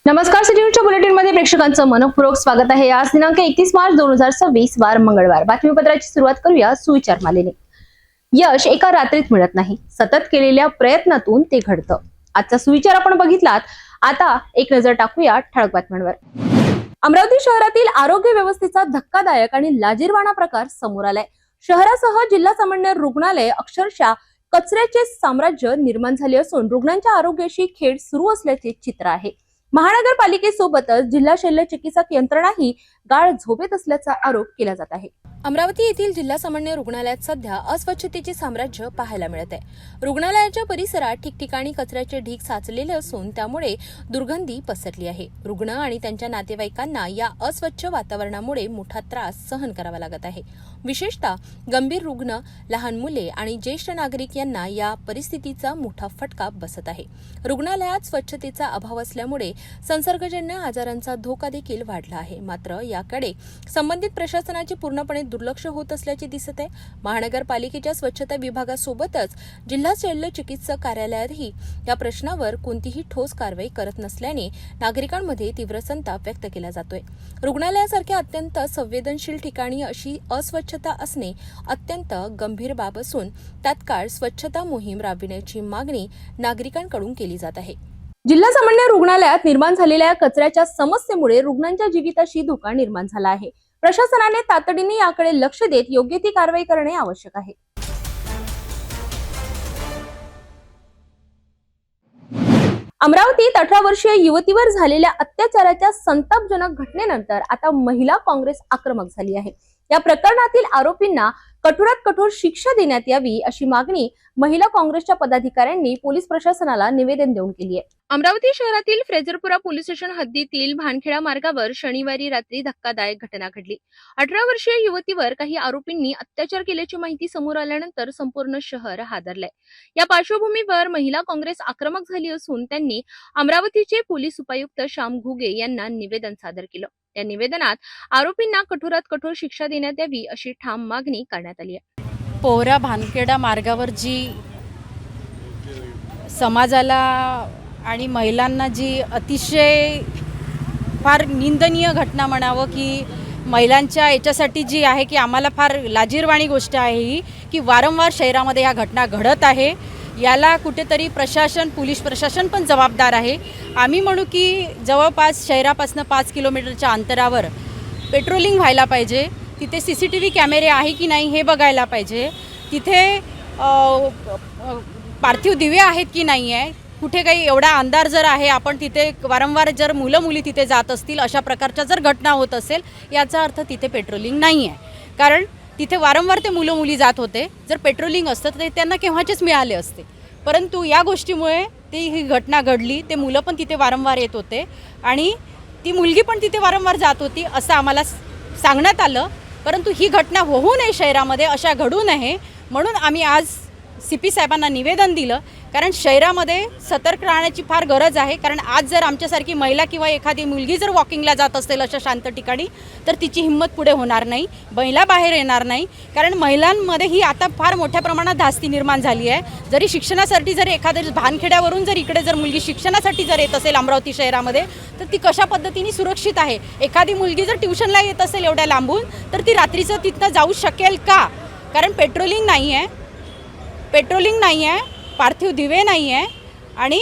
नमस्कार, सिटी न्यूजच्या बुलेटिनमध्ये प्रेक्षकांचं मनपूर्वक स्वागत आहे। आज दिनांक 31 मार्च 2026 वार मंगळवार। बातमीपत्राची सुरुवात करूया सुविचार मालेने। यश एका रात्रीत मिळत नाही, सतत केलेल्या प्रयत्नातून ते घडतं। आजचा सुविचार आपण बघितलात, आता एक नजर टाकूया ठळक बातम्यांवर। अमरावती शहरातील आरोग्य व्यवस्थेचा धक्कादायक आणि लाजिरवाणा प्रकार समोर आलाय। शहरासह जिल्हा सामान्य रुग्णालय अक्षरशः कचऱ्याचे साम्राज्य निर्माण झाले असून रुग्णांच्या आरोग्याशी खेळ सुरू असल्याचे चित्र आहे। महानगरपालिकेसोबतच जिल्हा शल्य चिकित्सक यंत्रणाही गाळ झोपेत असल्याचा आरोप केला जात आहे। अमरावती येथील जिल्हा सामान्य रुग्णालयात सध्या अस्वच्छतेचे साम्राज्य पाहायला मिळत आहे। रुग्णालयाच्या परिसरात ठिकठिकाणी कचऱ्याचे ढीग साचलेले असून त्यामुळे दुर्गंधी पसरली आहे। रुग्ण आणि त्यांच्या नातेवाईकांना या अस्वच्छ वातावरणामुळे मोठा त्रास सहन करावा लागत आहे। विशेषतः गंभीर रुग्ण, लहान मुले आणि ज्येष्ठ नागरिक यांना या परिस्थितीचा मोठा फटका बसत आहे। रुग्णालयात स्वच्छतेचा अभाव असल्यामुळे संसर्गजन्य आजारांचा धोका देखील वाढला आहे। मात्र याकडे संबंधित प्रशासनाचे पूर्णपणे दुर्लक्ष होत असल्याचे दिसत आहे। महानगरपालिकेच्या स्वच्छता विभागासोबतच जिल्हा शल्य चिकित्सक कार्यालयातही या प्रश्नावर कोणतीही ठोस कारवाई करत नसल्याने नागरिकांमध्ये तीव्र संताप व्यक्त केला जातोय। रुग्णालयासारख्या अत्यंत संवेदनशील ठिकाणी अशी अस्वच्छता असणे अत्यंत गंभीर बाब असून तात्काळ स्वच्छता मोहीम राबविण्याची मागणी नागरिकांकडून केली जात आहे। जिल्हा सामान्य रुग्णालयात निर्माण झालेल्या कचऱ्याच्या समस्येमुळे रुग्णांच्या जीविताशी धोका निर्माण झाला आहे। प्रशासनाने तातडीने याकडे लक्ष देत योग्य ती कारवाई करणे आवश्यक आहे। अमरावतीत 18 वर्षीय युवतीवर झालेल्या अत्याचाराच्या संतापजनक घटनेनंतर आता महिला काँग्रेस आक्रमक झाली आहे। या प्रकरणातील आरोपींना कठोरात कठोर शिक्षा देण्यात यावी अशी मागणी महिला काँग्रेसच्या पदाधिकाऱ्यांनी पोलीस प्रशासनाला निवेदन देऊन केली आहे। अमरावती शहरातील फ्रेझरपुरा पोलीस स्टेशन हद्दीतील भानखेडा मार्गावर शनिवारी रात्री धक्कादायक घटना घडली। 18 वर्षीय युवतीवर काही आरोपींनी अत्याचार केल्याची माहिती समोर आल्यानंतर संपूर्ण शहर हादरलंय। या पार्श्वभूमीवर महिला काँग्रेस आक्रमक झाली असून त्यांनी अमरावतीचे पोलीस उपायुक्त श्याम घुगे यांना निवेदन सादर केलं। या निवेदनात आरोपींना कठोरात कठोर शिक्षा देण्यात यावी अशी ठाम मागणी करण्यात आली आहे। पोहरा भानखेडा मार्गावर जी समाजाला आणि महिलांना जी अतिशय फार निंदनीय घटना म्हणावं की महिलांच्या याच्यासाठी जी आहे की आम्हाला फार लाजिरवाणी गोष्ट आहे ही की वारंवार शहरामध्ये ह्या घटना घडत आहे। याला कुठेतरी प्रशासन, पोलीस प्रशासन पण जबाबदार आहे। आम्ही म्हणू की जवळपास शहरापासून 5 किलोमीटरच्या अंतरावर पेट्रोलिंग व्हायला पाहिजे। तिथे CCTV कॅमेरे आहे की नाही हे बघायला पाहिजे। तिथे पार्थिव दिवे आहेत की नाही आहे, कुठे काही एवढा अंधार जर आहे, आपण तिथे वारंवार जर मुलं मुली तिथे जात असतील, अशा प्रकारच्या जर घटना होत असेल याचा अर्थ तिथे पेट्रोलिंग नाही आहे। कारण तिथे वारंवार ते मुलं मुली जात होते। जर पेट्रोलिंग असतं तर त्यांना केव्हाचेच मिळाले असते, परंतु या गोष्टीमुळे ही घटना घडली। ते मुलं पण तिथे वारंवार येत होते आणि ती मुलगी पण तिथे वारंवार जात होती असं आम्हाला सांगण्यात आलं, परंतु ही घटना होऊ नये शहरामध्ये, अशा घडू नये म्हणून आम्ही आज CP साहेबांना निवेदन दिलं। कारण शहरामध्ये सतर्क राहण्याची फार गरज आहे। कारण आज जर आमच्यासारखी महिला किंवा एखादी मुलगी जर वॉकिंगला जात असेल अशा शांत ठिकाणी तर तिची हिंमत पुढे होणार नाही, महिला बाहेर येणार नाही। कारण महिलांमध्ये ही आता फार मोठ्या प्रमाणात धास्ती निर्माण झाली आहे। जरी शिक्षणासाठी जर एखाद्या भानखेड्यावरून जर इकडे जर मुलगी शिक्षणासाठी जर येत असेल अमरावती शहरामध्ये तर ती कशा पद्धतीने सुरक्षित आहे। एखादी मुलगी जर ट्युशनला येत असेल एवढ्या लांबून तर ती रात्रीचं तिथनं जाऊ शकेल का? कारण पेट्रोलिंग नाही आहे, पार्थिव दिवे नाही आहे आणि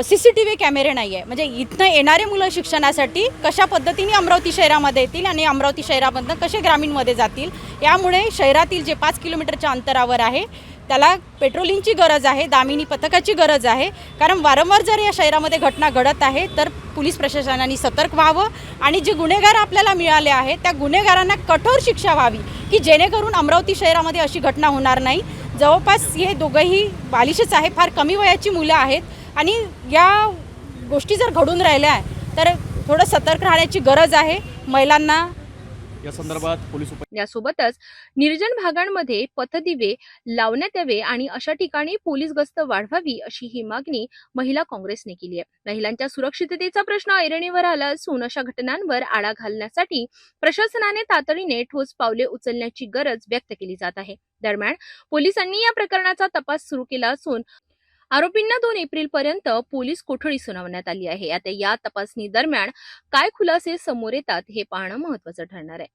CCTV कॅमेरे नाही आहे। म्हणजे इथनं येणारे मुलं शिक्षणासाठी कशा पद्धतीने अमरावती शहरामध्ये येतील आणि अमरावती शहरामधनं कसे ग्रामीणमध्ये जातील। यामुळे शहरातील जे 5 किलोमीटरच्या अंतरावर आहे त्याला पेट्रोलिंगची गरज आहे, दामिनी पथकाची गरज आहे। कारण वारंवार जर या शहरामध्ये घटना घडत आहे तर पोलीस प्रशासनाने सतर्क व्हावं आणि जे गुन्हेगार आपल्याला मिळाले आहेत त्या गुन्हेगारांना कठोर शिक्षा व्हावी की जेणेकरून अमरावती शहरामध्ये अशी घटना होणार नाही। जवळपास हे दोघंही बालिशच आहे, फार कमी वयाची मुलं आहेत आणि या गोष्टी जर घडून राहिल्या तर थोडं सतर्क राहण्याची गरज आहे महिलांना। या संदर्भात पोलीस यासोबतच निर्जन भागांमध्ये पथदिवे लावण्यात यावे आणि अशा ठिकाणी पोलीस गस्त वाढवावी अशी ही मागणी महिला काँग्रेसने केली आहे। महिलांच्या सुरक्षिततेचा प्रश्न ऐरणीवर आला असून अशा घटनांवर आळा घालण्यासाठी प्रशासनाने तातडीने ठोस पावले उचलण्याची गरज व्यक्त केली जात आहे। दरम्यान पोलिसांनी या प्रकरणाचा तपास सुरू केला असून आरोपींना 2 एप्रिल पर्यंत पोलीस कोठडी सुनावण्यात आली आहे. आता या तपासणी दरम्यान काय खुलासे समोर येतात हे पाहणं महत्त्वाचं ठरणार आहे.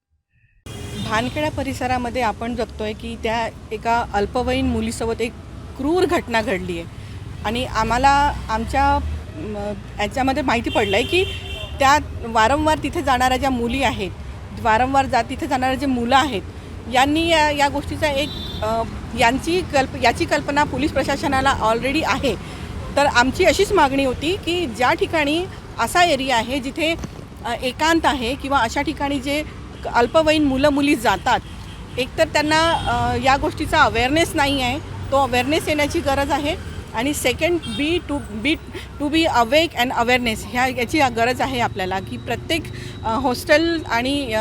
भानखेडा परिसरामध्ये आपण जगतोय की त्या एका अल्पवयीन मुलीसोबत एक क्रूर घटना घडली आहे आणि आम्हाला आमच्या याच्यामध्ये माहिती पडलं आहे की त्या वारंवार तिथे जाणाऱ्या ज्या मुली आहेत, वारंवार तिथे जाणाऱ्या जे मुलं आहेत, यांनी या गोष्टीचा याची कल्पना पोलीस प्रशासनाला ऑलरेडी आहे. तर आमची अशीच मागणी होती की ज्या ठिकाणी असा एरिया आहे जिथे एकांत आहे किंवा अशा ठिकाणी जे अल्पवयीन मुलं मुली जातात, एकतर त्यांना या गोष्टीचा अवेअरनेस नाही आहे, तो अवेअरनेस येण्याची गरज आहे. आणि second to be awake and awareness याची गरज आहे आपल्याला की प्रत्येक हॉस्टेल आणि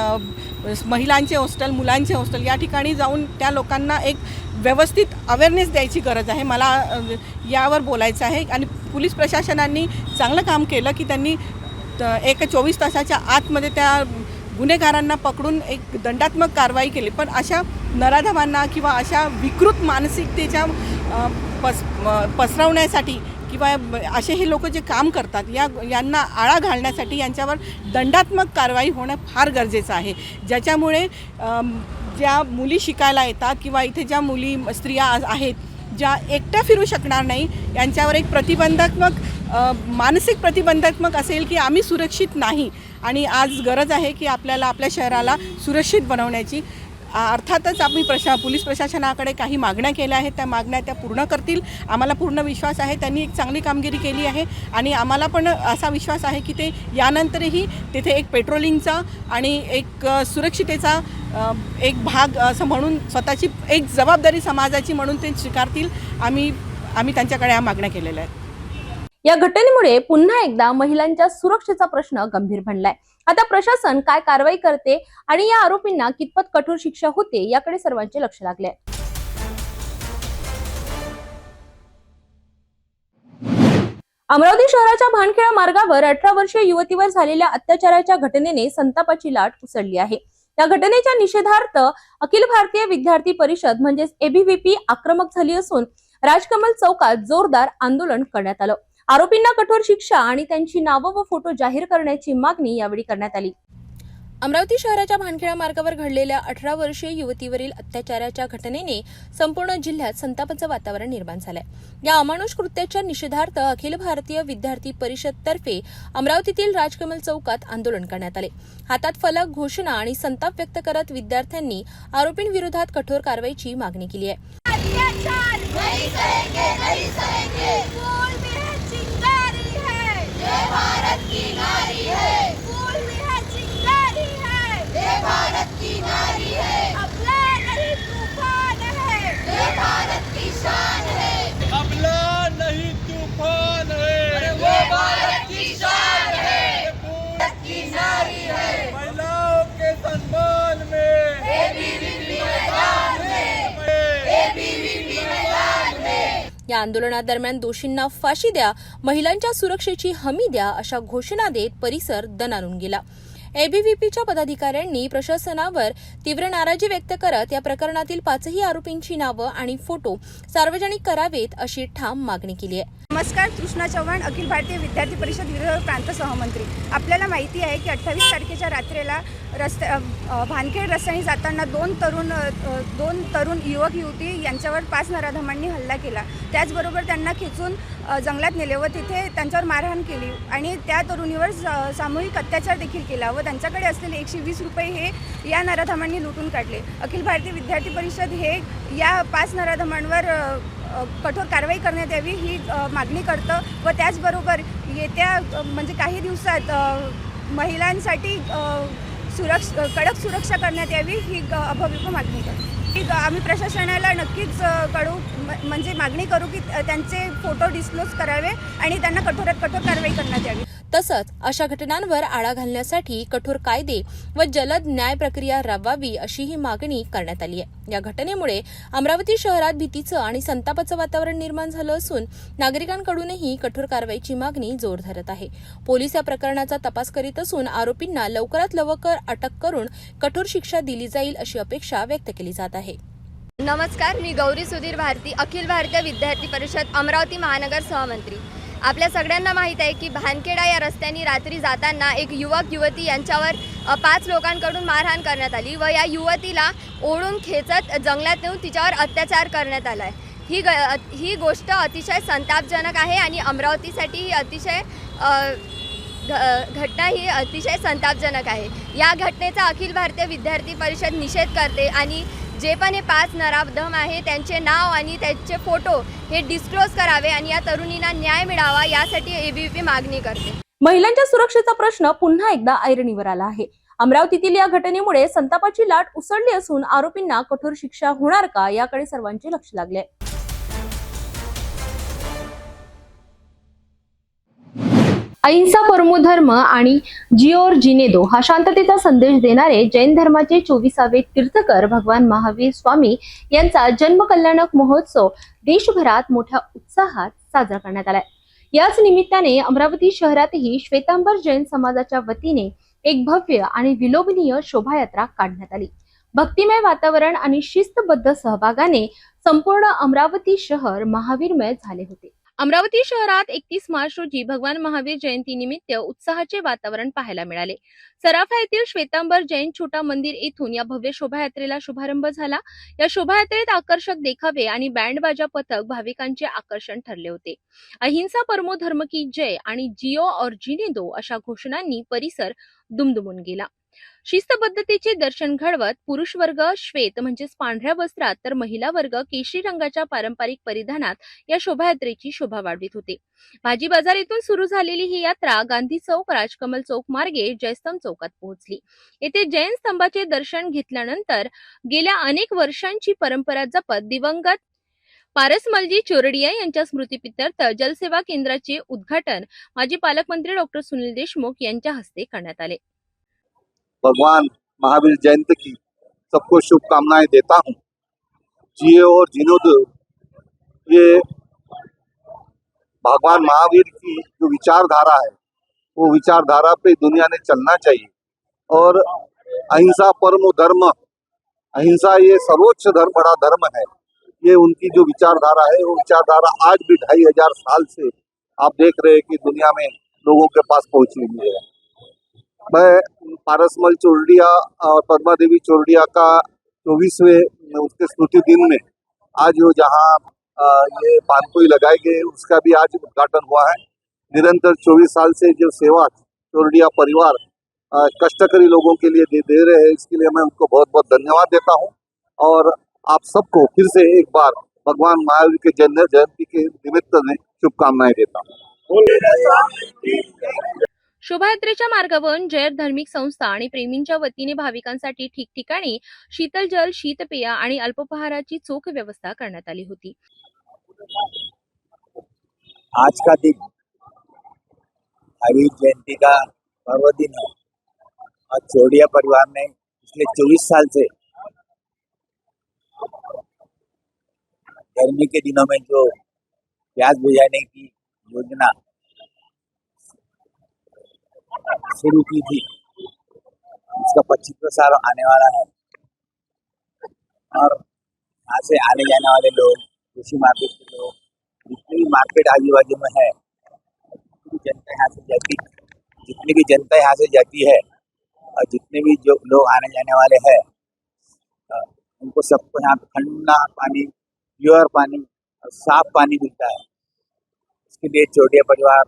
महिलांचे हॉस्टेल, मुलांचे हॉस्टेल या ठिकाणी जाऊन त्या लोकांना एक व्यवस्थित अवेअरनेस द्यायची गरज आहे. मला यावर बोलायचं आहे. आणि पोलीस प्रशासनाने चांगलं काम केलं की त्यांनी 24 तासाच्या आतमध्ये त्या गुन्हेगारांना पकडून एक दंडात्मक कारवाई केली. पण अशा नराधमांना किंवा अशा विकृत मानसिकतेच्या पसरवण्यासाठी किंवा असे हे लोक जे काम करतात यांना आळा घालण्यासाठी यांच्यावर दंडात्मक कारवाई होणं फार गरजेचं आहे. ज्याच्यामुळे ज्या मुली शिकायला येतात किंवा इथे ज्या मुली स्त्रिया आहेत ज्या एकट्या फिरू शकणार नाही, यांच्यावर एक मानसिक प्रतिबंधात्मक असेल की आम्ही सुरक्षित नाही. आणि आज गरज आहे की आपल्याला आपल्या शहराला सुरक्षित बनवण्याची. अर्थातच आम्ही पोलीस प्रशासनाकडे काही मागण्या केल्या आहेत, त्या मागण्या त्या पूर्ण करतील. आम्हाला पूर्ण विश्वास आहे त्यांनी एक चांगली कामगिरी केली आहे आणि आम्हाला पण असा विश्वास आहे की ते यानंतरही तिथे एक पेट्रोलिंगचा आणि एक सुरक्षितेचा एक भाग असं म्हणून स्वतःची एक जबाबदारी समाजाची म्हणून ते स्वीकारतील. आम्ही त्यांच्याकडे या मागण्या केलेल्या आहेत. या घटनेमुळे पुन्हा एकदा महिलांच्या सुरक्षेचा प्रश्न गंभीर बनलाय. आता प्रशासन काय कारवाई करते आणि या आरोपींना कितपत कठोर शिक्षा होते याकडे सर्वांचे लक्ष लागले आहे. अमरावती शहराच्या भानखेडा मार्गावर 18 वर्षीय युवतीवर झालेल्या अत्याचाराच्या घटनेने संतापाची लाट उसळली आहे. या घटनेच्या निषेधार्थ अखिल भारतीय विद्यार्थी परिषद म्हणजेच ABVP आक्रमक झाली असून राजकमल चौकात जोरदार आंदोलन करण्यात आलं. आरोपींना कठोर शिक्षा आणि त्यांची नावं व फोटो जाहीर करण्याची मागणी यावेळी करण्यात आली. अमरावती शहराच्या भानखेडा मार्गावर घडलेल्या 18 वर्षीय युवतीवरील अत्याचाराच्या घटनेने संपूर्ण जिल्ह्यात संतापाचं वातावरण निर्माण झालंय. या अमानुष कृत्याच्या निषेधार्थ अखिल भारतीय विद्यार्थी परिषद तर्फे अमरावतीतील राजकमल चौकात आंदोलन करण्यात आले. हातात फलक, घोषणा आणि संताप व्यक्त करत विद्यार्थ्यांनी आरोपींविरोधात कठोर कारवाईची मागणी केली आहे. भारत की नारी है, फूल में है चिंगारी है, ये भारत की नारी है, अबला नहीं तूफान है, ये भारत की शान है, अबला नहीं तूफान है, ये भारत की शान है, भारत की नारी है, महिलाओं के सम्मान में ABVP मैदान में, ABVP मैदान में. या आंदोलनादरम्यान दोषींना फाशी द्या, महिलांच्या सुरक्षेची हमी द्या अशा घोषणा देत परिसर दणाणून गेला. ABVPच्या पदाधिकाऱ्यांनी प्रशासनावर तीव्र नाराजी व्यक्त करत या प्रकरणातील 5ही आरोपींची नावं आणि फोटो सार्वजनिक करावेत अशी ठाम मागणी केली आहे. नमस्कार, तृष्णा चव्हाण, अखिल भारतीय विद्यार्थी परिषद विदर्भ प्रांत सहमंत्री. आपल्याला माहिती आहे की 28 तारखेच्या रात्रीला भानखेड रस्त्याने जाताना दोन तरुण युवक युवती यांच्यावर 5 नराधमांनी हल्ला केला. त्याचबरोबर त्यांना खिचून जंगलात नेले व तिथे त्यांच्यावर मारहाण केली आणि त्या तरुणीवर सामूहिक अत्याचार देखील केला व त्यांच्याकडे असलेले 120 रुपये हे या नराधमांनी लुटून काढले. अखिल भारतीय विद्यार्थी परिषद हे या 5 नराधमांवर कठोर कारवाई करण्यात यावी ही मागणी करतं व त्याचबरोबर येत्या म्हणजे काही दिवसात महिलांसाठी कडक सुरक्षा करण्यात यावी ही अभव्य मागणी करतो. आम्ही प्रशासनाला नक्कीच म्हणजे मागणी करू की त्यांचे फोटो डिस्क्लोज करावे आणि त्यांना कठोरात कठोर कारवाई करण्यात यावी. तसंच अशा घटनांवर आळा घालण्यासाठी कठोर कायदे व जलद न्याय प्रक्रिया राबवावी अशीही मागणी करण्यात आली आहे. या घटनेमुळे अमरावती शहरात भीतीचं आणि संतापाचं वातावरण निर्माण झालं असून नागरिकांकडूनही कठोर कारवाईची मागणी जोर धरत आहे. पोलीस या प्रकरणाचा तपास करीत असून आरोपींना लवकरात लवकर अटक करून कठोर शिक्षा दिली जाईल अशी अपेक्षा व्यक्त केली जात आहे. नमस्कार, मी गौरी सुधीर भारती, अखिल भारतीय विद्यार्थी परिषद अमरावती महानगर सहमंत्री. आपल्या सगळ्यांना माहीत आहे की भानखेडा या रस्त्याने रात्री जाताना एक युवक युवती यांच्यावर 5 लोकांकडून मारहाण करण्यात आली व या युवतीला ओढून खेचत जंगलात नेऊन तिच्यावर अत्याचार करण्यात आला आहे. ही गोष्ट अतिशय संतापजनक आहे आणि अमरावतीसाठी ही अतिशय घटना ही अतिशय संतापजनक आहे. या घटनेचा अखिल भारतीय विद्यार्थी परिषद निषेध करते आणि जे पण हे 5 नराधम आहे त्यांचे नाव आणि त्यांचे फोटो हे डिस्क्लोज करावे आणि या तरुणींना न्याय मिळावा यासाठी एबीव्हीपी मागणी करते. महिलांच्या सुरक्षेचा प्रश्न पुन्हा एकदा ऐरणीवर आला आहे. अमरावतीतील या घटनेमुळे संतापाची लाट उसळली असून आरोपींना कठोर शिक्षा होणार का याकडे सर्वांचे लक्ष लागले. अहिंसा परमो धर्म आणि जिओर जिने दो हा शांततेचा संदेश देणारे जैन धर्माचे 24वे तीर्थकर भगवान महावीर स्वामी यांचा जन्म कल्याणक महोत्सव देशभरात मोठ्या उत्साहात साजरा करण्यात आलाय. याच निमित्ताने अमरावती शहरातही श्वेतांबर जैन समाजाच्या वतीने एक भव्य आणि विलोभनीय शोभायात्रा काढण्यात आली. भक्तिमय वातावरण आणि शिस्तबद्ध सहभागाने संपूर्ण अमरावती शहर महावीरमय झाले होते. अमरावती शहरात 31 मार्च रोजी भगवान महावीर जयंती निमित्त उत्साहाचे वातावरण पाहायला मिळाले. सराफा येथील श्वेतांबर जैन छोटा मंदिर येथून या भव्य शोभायात्रेला शुभारंभ झाला. या शोभायात्रेत आकर्षक देखावे आणि बँड बाजा पथक भाविकांचे आकर्षण ठरले होते. अहिंसा परमो धर्म की जय आणि जिओ और जीने दो अशा घोषणांनी परिसर दुमदुमून गेला. शिस्तबद्धतेचे दर्शन घडवत पुरुष वर्ग श्वेत म्हणजेच पांढऱ्या वस्त्रात तर महिला वर्ग केशरी रंगाच्या पारंपरिक परिधानात या शोभायात्रेची शोभा वाढवित होते. भाजी बाजार येथून सुरू झालेली ही यात्रा गांधी चौक राजकमल चौक मार्गे जयस्तंभ चौकात पोहोचली. येथे जैन स्तंभाचे दर्शन घेतल्यानंतर गेल्या अनेक वर्षांची परंपरा जपत दिवंगत पारसमलजी चोरडिया यांच्या स्मृतीप्रित्यर्थ जलसेवा केंद्राचे उद्घाटन माजी पालकमंत्री डॉक्टर सुनील देशमुख यांच्या हस्ते करण्यात आले. भगवान महावीर जयंती की सबको शुभकामनाएं देता हूँ. जियो और जीनो दो, ये भगवान महावीर की जो विचारधारा है वो विचारधारा पे दुनिया ने चलना चाहिए. और अहिंसा परमो धर्म, अहिंसा ये सर्वोच्च धर्म बड़ा धर्म है. ये उनकी जो विचारधारा है वो विचारधारा आज भी 2500 साल से आप देख रहे हैं कि दुनिया में लोगों के पास पहुंची हुई है. मैं पारसमल चोरडिया और पद्मा देवी चोरडिया का 24वें उसके स्मृति दिन में आज जो जहाँ ये पानपुई लगाए गए उसका भी आज उद्घाटन हुआ है. निरंतर 24 साल से जो सेवा चोरडिया परिवार कष्टकरी लोगों के लिए दे रहे हैं, इसके लिए मैं उनको बहुत बहुत धन्यवाद देता हूँ. और आप सबको फिर से एक बार भगवान महावीर के जयंती के निमित्त में शुभकामनाएं देता हूँ. शोभायात्रेच्या मार्गावर जैन धार्मिक संस्था आणि प्रेमींच्या वतीने भाविकांसाठी ठिकठिकाणी शीतल जल, शीतपेय आणि अल्पोपहाराची चोख व्यवस्था करण्यात आली होती. आज का दिन महावीर जयंती का पर्व दिन है और चोरडिया परिवार ने पिछले 24 साल से गर्मी के दिनों में जो प्यास बुझाने की योजना शुरू की थी, इसका 25वां साल आने वाला है. और यहाँ से आने जाने वाले लोग, कृषि मार्केट के लोग, जितनी भी मार्केट आजू बाजू में है, जितनी भी जनता यहाँ से जाती है और जितने भी जो लोग आने जाने वाले हैं उनको सबको यहाँ ठंडा पानी, प्योर पानी और साफ पानी मिलता है. इसके लिए चोरडिया परिवार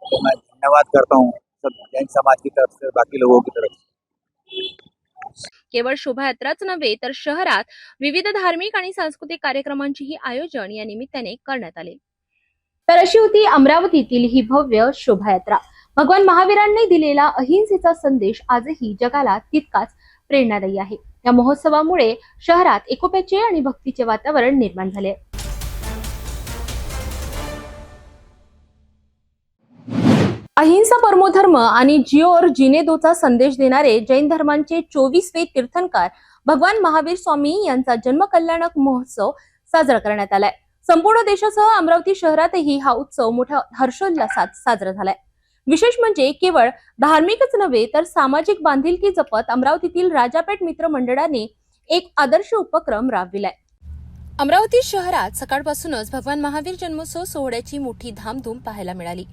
को मैं धन्यवाद करता हूँ, सब जैन समाज की तरफ से, बाकी लोगों की तरफ से. केवळ शोभायात्राच नव्हे तर शहरात विविध धार्मिक आणि सांस्कृतिक कार्यक्रमांचेही आयोजन या निमित्ताने करण्यात आले. तर अशी होती अमरावतीतील ही भव्य शोभायात्रा. भगवान महावीरांनी दिलेला अहिंसेचा संदेश आजही जगाला तितकाच प्रेरणादायी आहे. या महोत्सवामुळे शहरात एकोप्याचे आणि भक्तीचे वातावरण निर्माण झाले. अहिंसा परमो धर्म आणि जिओ और जीने दोचा संदेश देणारे जैन धर्मांचे 24वे तीर्थंकर भगवान महावीर स्वामी यांचा जन्म कल्याणक महोत्सव साजरा करण्यात आलाय. संपूर्ण देशासह अमरावती शहरातही हा उत्सव मोठ्या हर्षोल्लासात साजरा झालाय. विशेष म्हणजे केवळ धार्मिकच नव्हे तर सामाजिक बांधिलकी जपत अमरावतीतील राजापेठ मित्र मंडळाने एक आदर्श उपक्रम राबविलाय. अमरावती शहरात सकाळपासूनच भगवान महावीर जन्मोत्सव सोहळ्याची मोठी धामधूम पाहायला मिळाली.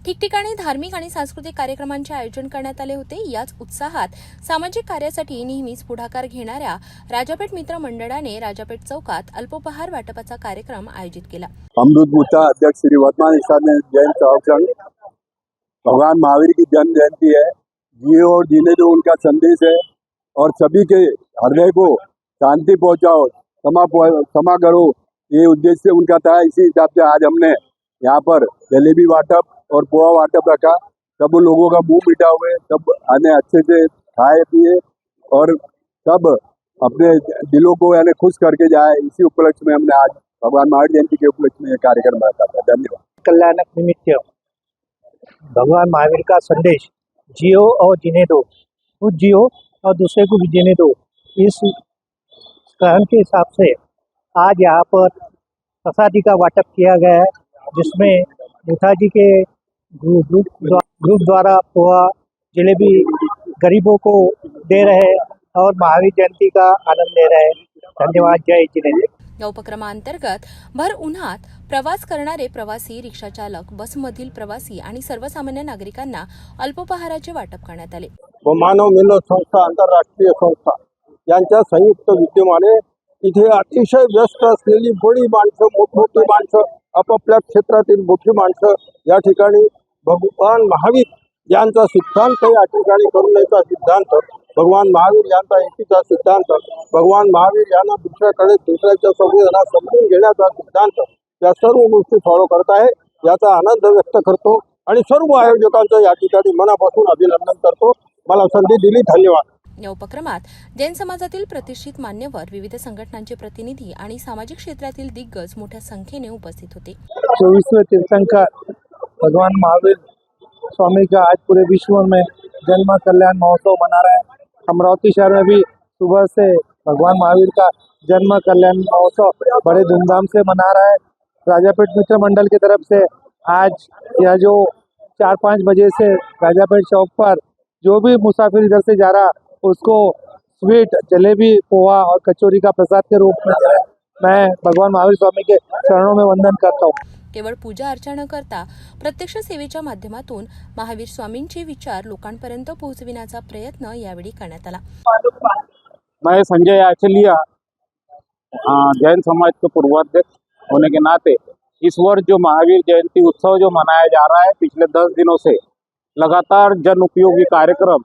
ठिकठिकाणी धार्मिक आणि सांस्कृतिक कार्यक्रमांचे आयोजन करण्यात आले होते. याच उत्साहात सामाजिक कार्यासाठी नेहमीच पुढाकार घेणाऱ्या राजापेठ मित्र मंडळाने राजापेठ चौकात अल्पोपहार वाटपाचा कार्यक्रम आयोजित केला. अमृत बूटा अध्यक्ष श्री वर्तमान ईशान्य जैन चौक संघ, भगवान महावीर की जन्म जयंती है। जियो और जीने दो उनका संदेश है और सभी के हृदय को शांति पहुंचाओ, क्षमा करो, ये उद्देश्य उनका था। इसी हिसाब से आज हमने यहाँ पर जलेबी वाटप और पोहा वाटप रखा। सब लोगों का मुंह मीठा हुए, सब आने अच्छे से खाए पिए और सब अपने दिलों को यानी खुश करके जाए। इसी उपलक्ष्य में हमने आज भगवान महावीर जयंती के उपलक्ष्य में ये कार्यक्रम रखा था। धन्यवाद। कल्याणक निमित्त भगवान महावीर का संदेश, जियो और जीने दो, खुद जियो और दूसरे को भी जीने दो, इस कहन के हिसाब से आज यहाँ पर प्रसादी का वाटप किया गया है, जिसमें नेताजी के ग्रुप द्वारा पोहा जलेबी गरीबों को दे रहे और महावीर जयंती का आनंद ले रहे हैं। धन्यवाद। जय जिनेंद्र। या उपक्रमांतर्गत भर उन्हात प्रवास करणारे प्रवासी, रिक्षा चालक, बसमधील प्रवासी आणि सर्वसामान्य नागरिकांना अल्पोपहाराचे वाटप करण्यात आले. व मानव मिलन संस्था, आंतरराष्ट्रीय संस्था यांच्या संयुक्त विद्यमाने इथे अतिशय व्यस्त असलेली बडी माणसं, मोठमोठी माणसं, आपापल्या क्षेत्रातील मोठी माणसं या ठिकाणी भगवान महावीर यांचा सिद्धांत या ठिकाणी करुणेचा सिद्धांत, भगवान महावीर यांचा एकीचा सिद्धांत, भगवान महावीर यांना दुसऱ्याच्या संवेदना समजून घेण्याचा सिद्धांत, या सर्व गोष्टी फॉलो करत आहे. याचा आनंद व्यक्त करतो आणि सर्व आयोजकांचं या ठिकाणी मनापासून अभिनंदन करतो. मला संधी दिली, धन्यवाद. या उपक्रमात जैन समाजातील प्रतिष्ठित मान्यवर, विविध संघटनांचे प्रतिनिधी आणि सामाजिक क्षेत्रातील दिग्गज मोठ्या संख्येने उपस्थित होते. 24वें तीर्थंकर भगवान महावीर स्वामी का आज पूरे विश्व में जन्म कल्याण महोत्सव मना रहे हैं। अमरावती शहर में भी सुबह से भगवान महावीर का जन्म कल्याण महोत्सव बड़े धूमधाम से मना रहा है। राजापेठ मित्र मंडल की तरफ से आज यह जो 4-5 बजे से राजापेठ चौक पर जो भी मुसाफिर इधर से जा रहा उसको स्वीट, जलेबी, पोहा और कचौरी का प्रसाद के रूप में दे रहे हैं। मैं भगवान महावीर स्वामी के चरणों में वंदन करता हूँ। केवळ पूजा अर्चा न करता प्रत्यक्ष सेवेच्या माध्यमातून महावीर स्वामींचे विचार लोकांपर्यंत पोहोचविण्याचा प्रयत्न यावेळी करण्यात आला. मैं संजय आचलिया, जैन समाज के पूर्वाध्यक्ष होने के नाते इस वर्ष जो महावीर जयंती उत्सव जो मनाया जा रहा है, पिछले 10 दिनों से लगातार जन उपयोगी कार्यक्रम,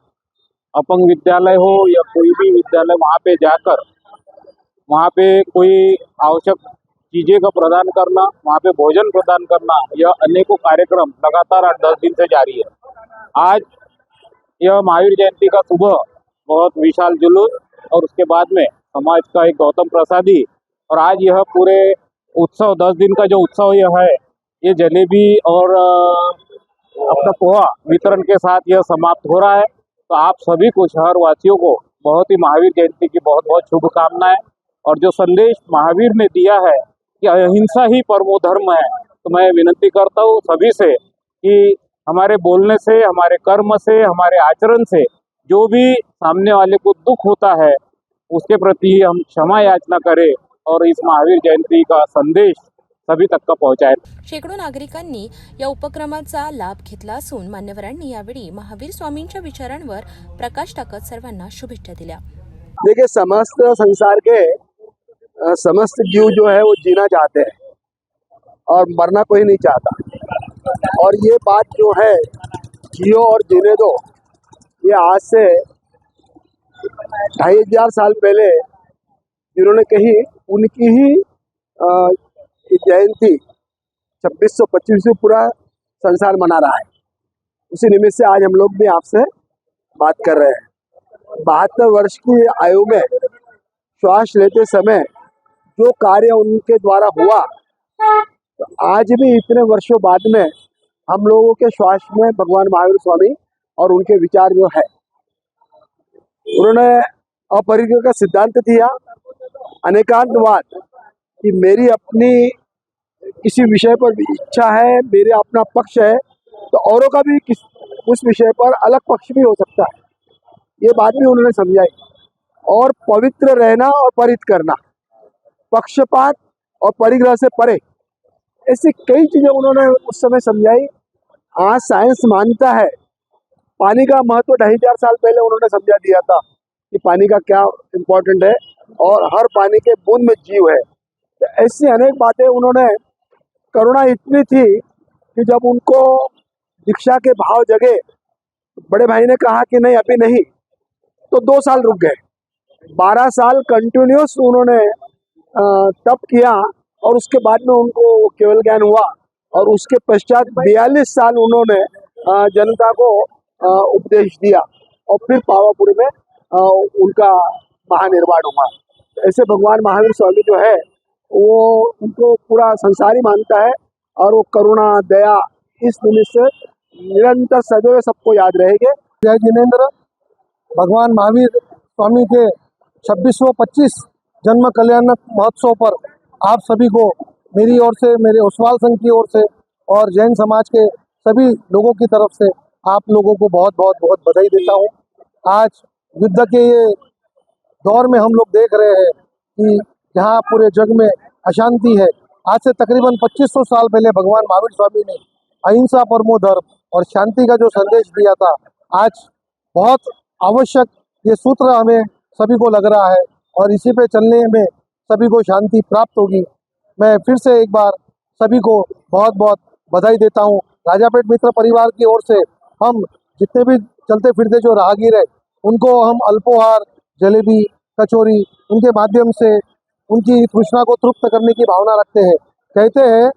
अपंग विद्यालय हो या कोई भी विद्यालय, वहाँ पे जाकर वहाँ पे कोई आवश्यक चीज़ें का प्रदान करना, वहाँ पे भोजन प्रदान करना, यह अनेकों कार्यक्रम लगातार 8-10 दिन से जारी है। आज यह महावीर जयंती का सुबह बहुत विशाल जुलूस और उसके बाद में समाज का एक गौतम प्रसादी, और आज यह पूरे उत्सव 10 दिन का जो उत्सव यह है, ये जलेबी और अपना पोहा वितरण के साथ यह समाप्त हो रहा है। तो आप सभी को, शहर वासियों को बहुत ही महावीर जयंती की बहुत बहुत शुभकामनाएं। और जो संदेश महावीर ने दिया है कि अहिंसा ही परमो धर्म है, तो मैं विनती करता हूँ सभी से कि हमारे बोलने से, हमारे कर्म से, हमारे आचरण से जो भी सामने वाले को दुख होता है उसके प्रति हम क्षमा याचना करें और इस महावीर जयंती का संदेश सभी तक का पहुंचाए. शेकडो नागरिकांनी या उपक्रमाचा लाभ घेतला असून मान्यवरांनी यावेळी महावीर स्वामींच्या विचारांवर प्रकाश टाकत सर्वांना शुभेच्छा दिल्या. देखिए, समस्त संसार के समस्त जीव जो है वो जीना चाहते हैं और मरना कोई नहीं चाहता। और ये बात जो है जियो और जीने दो, ये आज से 2500 साल पहले जिन्होंने कही, उनकी ही जयंती 2625 पूरा संसार मना रहा है। उसी निमित्त से आज हम लोग भी आपसे बात कर रहे हैं। 72 वर्ष की आयु में श्वास लेते समय जो कार्य उनके द्वारा हुआ, तो आज भी इतने वर्षों बाद में हम लोगों के श्वास में भगवान महावीर स्वामी और उनके विचार जो है, उन्होंने अपरिग्रह का सिद्धांत दिया, अनेकांतवाद, कि मेरी अपनी किसी विषय पर इच्छा है, मेरे अपना पक्ष है, तो औरों का भी उस विषय पर अलग पक्ष भी हो सकता है। ये बात भी उन्होंने समझाई और पवित्र रहना और परित करना, पक्षपात और परिग्रह से परे, ऐसी कई चीजें उन्होंने उस समय समझाई। आज साइंस मानता है पानी का महत्व 2500 साल पहले उन्होंने समझा दिया था कि पानी का क्या इम्पोर्टेंट है और हर पानी के बूंद में जीव है। तो ऐसी अनेक बातें उन्होंने, करुणा इतनी थी कि जब उनको दीक्षा के भाव जगे, बड़े भाई ने कहा कि नहीं अभी नहीं, तो 2 साल रुक गए। 12 साल कंटिन्यूस उन्होंने तप किया और उसके बाद में उनको केवल ज्ञान हुआ और उसके पश्चात 42 साल उन्होंने जनता को उपदेश दिया और फिर पावापुरी में उनका महानिर्वाण हुआ। ऐसे भगवान महावीर स्वामी जो है वो उनको पूरा संसार ही मानता है और वो करुणा दया इस निमित्त से निरंतर सदैव सबको याद रहेंगे। जय जिनेन्द्र। भगवान महावीर स्वामी के 2625 जन्म कल्याण महोत्सव पर आप सभी को मेरी ओर से, मेरे ओसवाल संघ की ओर से और जैन समाज के सभी लोगों की तरफ से आप लोगों को बहुत बहुत बहुत बधाई देता हूँ। आज युद्ध के ये दौर में हम लोग देख रहे हैं कि जहाँ पूरे जग में अशांति है, आज से तकरीबन 2500 साल पहले भगवान महावीर स्वामी ने अहिंसा परमो धर्म और शांति का जो संदेश दिया था, आज बहुत आवश्यक ये सूत्र हमें सभी को लग रहा है और इसी पे चलने में सभी को शांति प्राप्त होगी। मैं फिर से एक बार सभी को बहुत बहुत बधाई देता हूँ। राजापेट मित्र परिवार की ओर से हम जितने भी चलते फिरते जो राहगीर है उनको हम अल्पोहार, जलेबी, कचौरी उनके माध्यम से उनकी तृष्णा को तृप्त करने की भावना रखते हैं। कहते हैं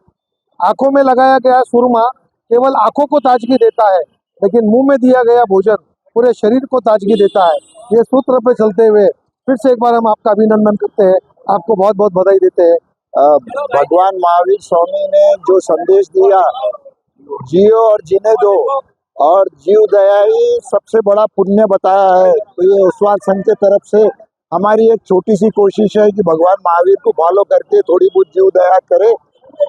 आंखों में लगाया गया सुरमा केवल आंखों को ताजगी देता है, लेकिन मुंह में दिया गया भोजन पूरे शरीर को ताजगी देता है। ये सूत्र पे चलते हुए फिर से एक बार हम आपका अभिनंदन करते हैं, आपको बहुत बहुत बधाई देते हैं। भगवान महावीर स्वामी ने जो संदेश दिया, जियो और जीने दो और जीव दया ही सबसे बड़ा पुण्य बताया है। तो ये ओसवाल संघ के तरफ से हमारी एक छोटी सी कोशिश है कि भगवान महावीर को फॉलो करके थोड़ी बहुत जीव दया करें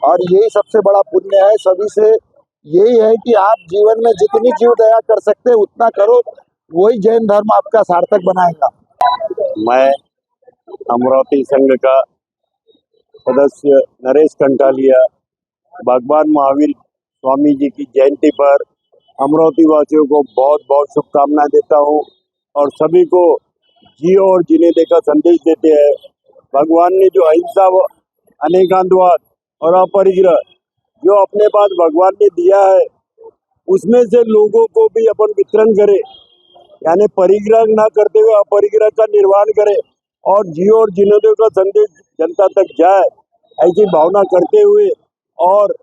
और यही सबसे बड़ा पुण्य है। सभी से यही है कि आप जीवन में जितनी जीव दया कर सकते हैं उतना करो, वही जैन धर्म आपका सार्थक बनाएगा। मैं अमरावती संघ का सदस्य नरेश कंटालिया भगवान महावीर स्वामी जी की जयंती पर अमरावती वासियों को बहुत बहुत शुभकामनाएं देता हूं और सभी को जियो और जीने दे का संदेश देते हैं। भगवान ने जो अहिंसा, अनेकांतवाद और अपरिग्रह जो अपने पास भगवान ने दिया है, उसमें से लोगों को भी अपन वितरण करें, यानी परिग्रह न करते हुए अपरिग्रह का निर्वहन करें और जियो और जीने दो का संदेश जनता तक जाए, ऐसी भावना करते हुए और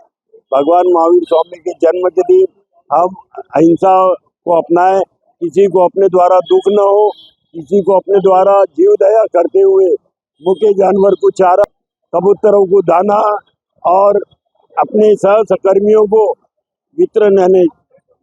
भगवान महावीर स्वामी के जन्म के दिन हम अहिंसा को अपनाएं, किसी को अपने द्वारा दुख न हो, किसी को अपने द्वारा जीव दया करते हुए भूखे जानवर को चारा, कबूतरों को दाना और अपने सहकर्मियों को वितरण, यानी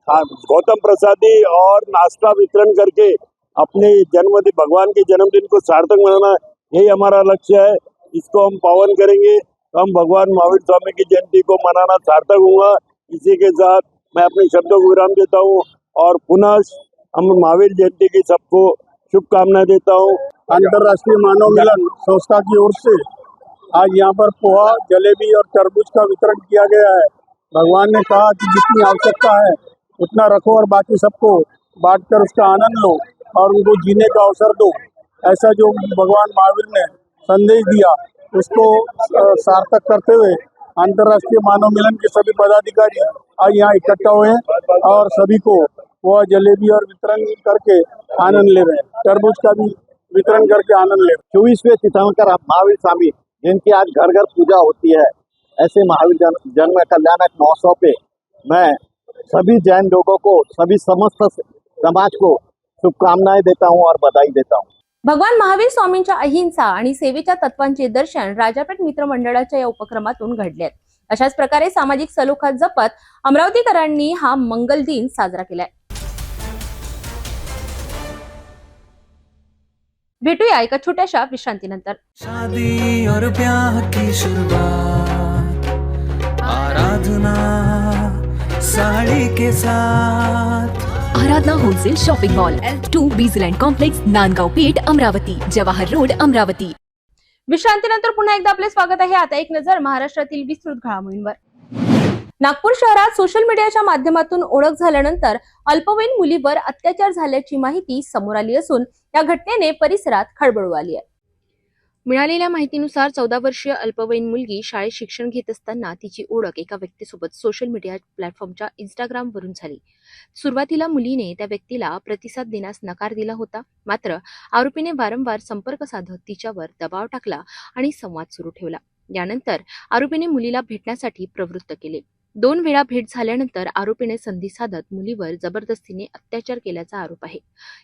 गौतम प्रसादी और नाश्ता वितरण करके अपने जन्मदिन, भगवान के जन्मदिन को सार्थक मनाना, यही हमारा लक्ष्य है। इसको हम पावन करेंगे तो हम भगवान महावीर स्वामी की जयंती को मनाना सार्थक होगा। इसी के साथ मैं अपने शब्दों को विराम देता हूँ और पुनः हम महावीर जयंती की सबको शुभकामनाएं देता हूँ। अंतर्राष्ट्रीय मानव मिलन संस्था की ओर से आज यहाँ पर पोहा, जलेबी और तरबूज का वितरण किया गया है। भगवान ने कहा कि जितनी आवश्यकता है उतना रखो और बाकी सबको बांटकर उसका आनंद लो और उनको जीने का अवसर दो। ऐसा जो भगवान महावीर ने संदेश दिया उसको सार्थक करते हुए अंतर्राष्ट्रीय मानव मिलन के सभी पदाधिकारी आज यहाँ इकट्ठा हुए हैं और सभी को पोहा, जलेबी और वितरण करके आनंद ले रहे हैं। तरबूज का भी वितरण करके आनंद ले रहे हैं। 24वें तीर्थंकर महावीर स्वामी जिनकी आज घर घर पूजा होती है, ऐसे महावीर जन्म कल्याणक महोत्सव पे मैं सभी जैन लोगों को, सभी समस्त समाज को शुभकामनाएं देता हूं और बधाई देता हूं। भगवान महावीर स्वामींच्या अहिंसा आणि सेवेच्या तत्वांचे दर्शन राजापेठ मित्र मंडळाच्या या उपक्रमातून घडले आहेत। अशाच प्रकारे सामाजिक सलोखा जपत अमरावतीकरांनी हा मंगल दिन साजरा केलाय। भेटूया एका छोट्याशा विश्रांतीनंतर। शादी और ब्याह की शुरुआत आराधना साड़ी के साथ Aradhana wholesale shopping mall L2 Bizland complex Nandgaon Peth Amravati Jawahar road Amravati. विश्रांतीनंतर पुन्हा एकदा आपले स्वागत आहे. आता एक नजर महाराष्ट्रातील विस्तृत घडामोडींवर. नागपूर शहरात सोशल मीडियाच्या माध्यमातून ओळख झाल्यानंतर अल्पवयीन मुलीवर अत्याचार झाल्याची माहिती समोर आली असून या घटनेने परिसरात खळबळ उडाली आहे. मिळालेल्या माहितीनुसार 14 वर्षीय अल्पवयीन मुलगी शाळेत शिक्षण घेत असताना तिची ओळख एका व्यक्तीसोबत सोशल मीडिया प्लॅटफॉर्मच्या इंस्टाग्रामवरून झाली. सुरुवातीला मुलीने त्या व्यक्तीला प्रतिसाद देण्यास नकार दिला होता. मात्र आरोपीने वारंवार संपर्क साधत तिच्यावर दबाव टाकला आणि संवाद सुरू ठेवला. यानंतर आरोपीने मुलीला भेटण्यासाठी प्रवृत्त केले. 2 वेळा भेट झाल्यानंतर आरोपीने संधी साधत मुलीवर जबरदस्तीने अत्याचार केल्याचा आरोप आहे.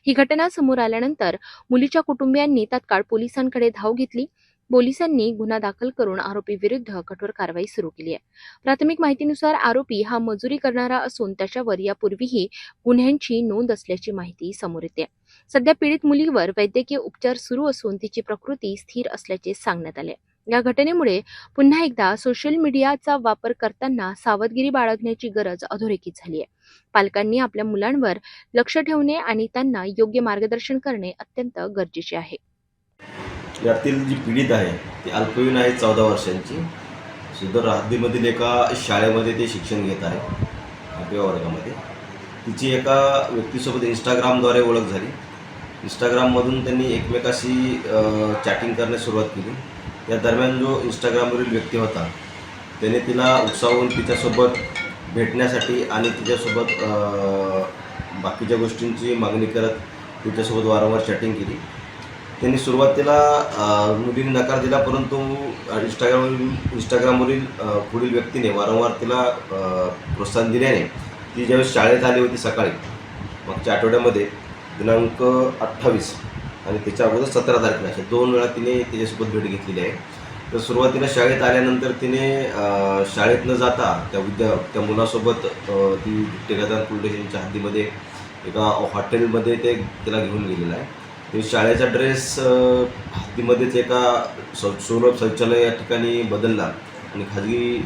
ही घटना समोर आल्यानंतर मुलीच्या कुटुंबियांनी तात्काळ पोलिसांकडे धाव घेतली. पोलिसांनी गुन्हा दाखल करून आरोपी विरुद्ध कठोर कारवाई सुरू केली आहे. प्राथमिक माहितीनुसार आरोपी हा मजुरी करणारा असून त्याच्यावर यापूर्वीही गुन्ह्यांची नोंद असल्याची माहिती समोर येते. सध्या पीडित मुलीवर वैद्यकीय उपचार सुरू असून तिची प्रकृती स्थिर असल्याचे सांगण्यात आले. या घटनेमुळे पुन्हा एकदा सोशल मीडियाचा वापर करताना सावधगिरी बाळगण्याची गरज अधोरेखित झाली आहे. पालकांनी आपल्या मुलांवर लक्ष ठेवणे आणि त्यांना योग्य मार्गदर्शन करणे अत्यंत गरजेचे आहे. यातील जी पीडित आहे ती अल्पवयीन आहे, 14 वर्षांची. सुंदर हद्दीमधील एका शाळेमध्ये ते शिक्षण घेत आहे, 8व्या वर्गामध्ये. तिची एका व्यक्तीसोबत इंस्टाग्रामद्वारे ओळख झाली. इंस्टाग्राममधून त्यांनी एकमेकाशी चॅटिंग करण्यास सुरुवात केली. या दरम्यान जो इंस्टाग्रामवरील व्यक्ती होता त्याने तिला उकसावून तिच्यासोबत भेटण्यासाठी आणि तिच्यासोबत बाकीच्या गोष्टींची मागणी करत तिच्यासोबत वारंवार चॅटिंग केली. त्यांनी सुरुवातीला मुलीने नकार दिला, परंतु इंस्टाग्रामवरील पुढील व्यक्तीने वारंवार तिला प्रोत्साहन दिल्याने ती ज्यावेळेस शाळेत आली होती सकाळी मागच्या आठवड्यामध्ये दिनांक 28 आणि त्याच्या अगोदर 17 तारखेला अशा 2 वेळा तिने त्याच्यासोबत भेट घेतलेली आहे. तर सुरुवातीला शाळेत आल्यानंतर तिने शाळेत न जाता त्या मुलासोबत ती टेकादार पोलीस स्टेशनच्या हद्दीमध्ये एका हॉटेलमध्ये ते तिला घेऊन गेलेलं आहे. ते शाळेचा ड्रेस हद्दीमध्येच एका सौरभ शौचालय या ठिकाणी बदलला आणि खाजगी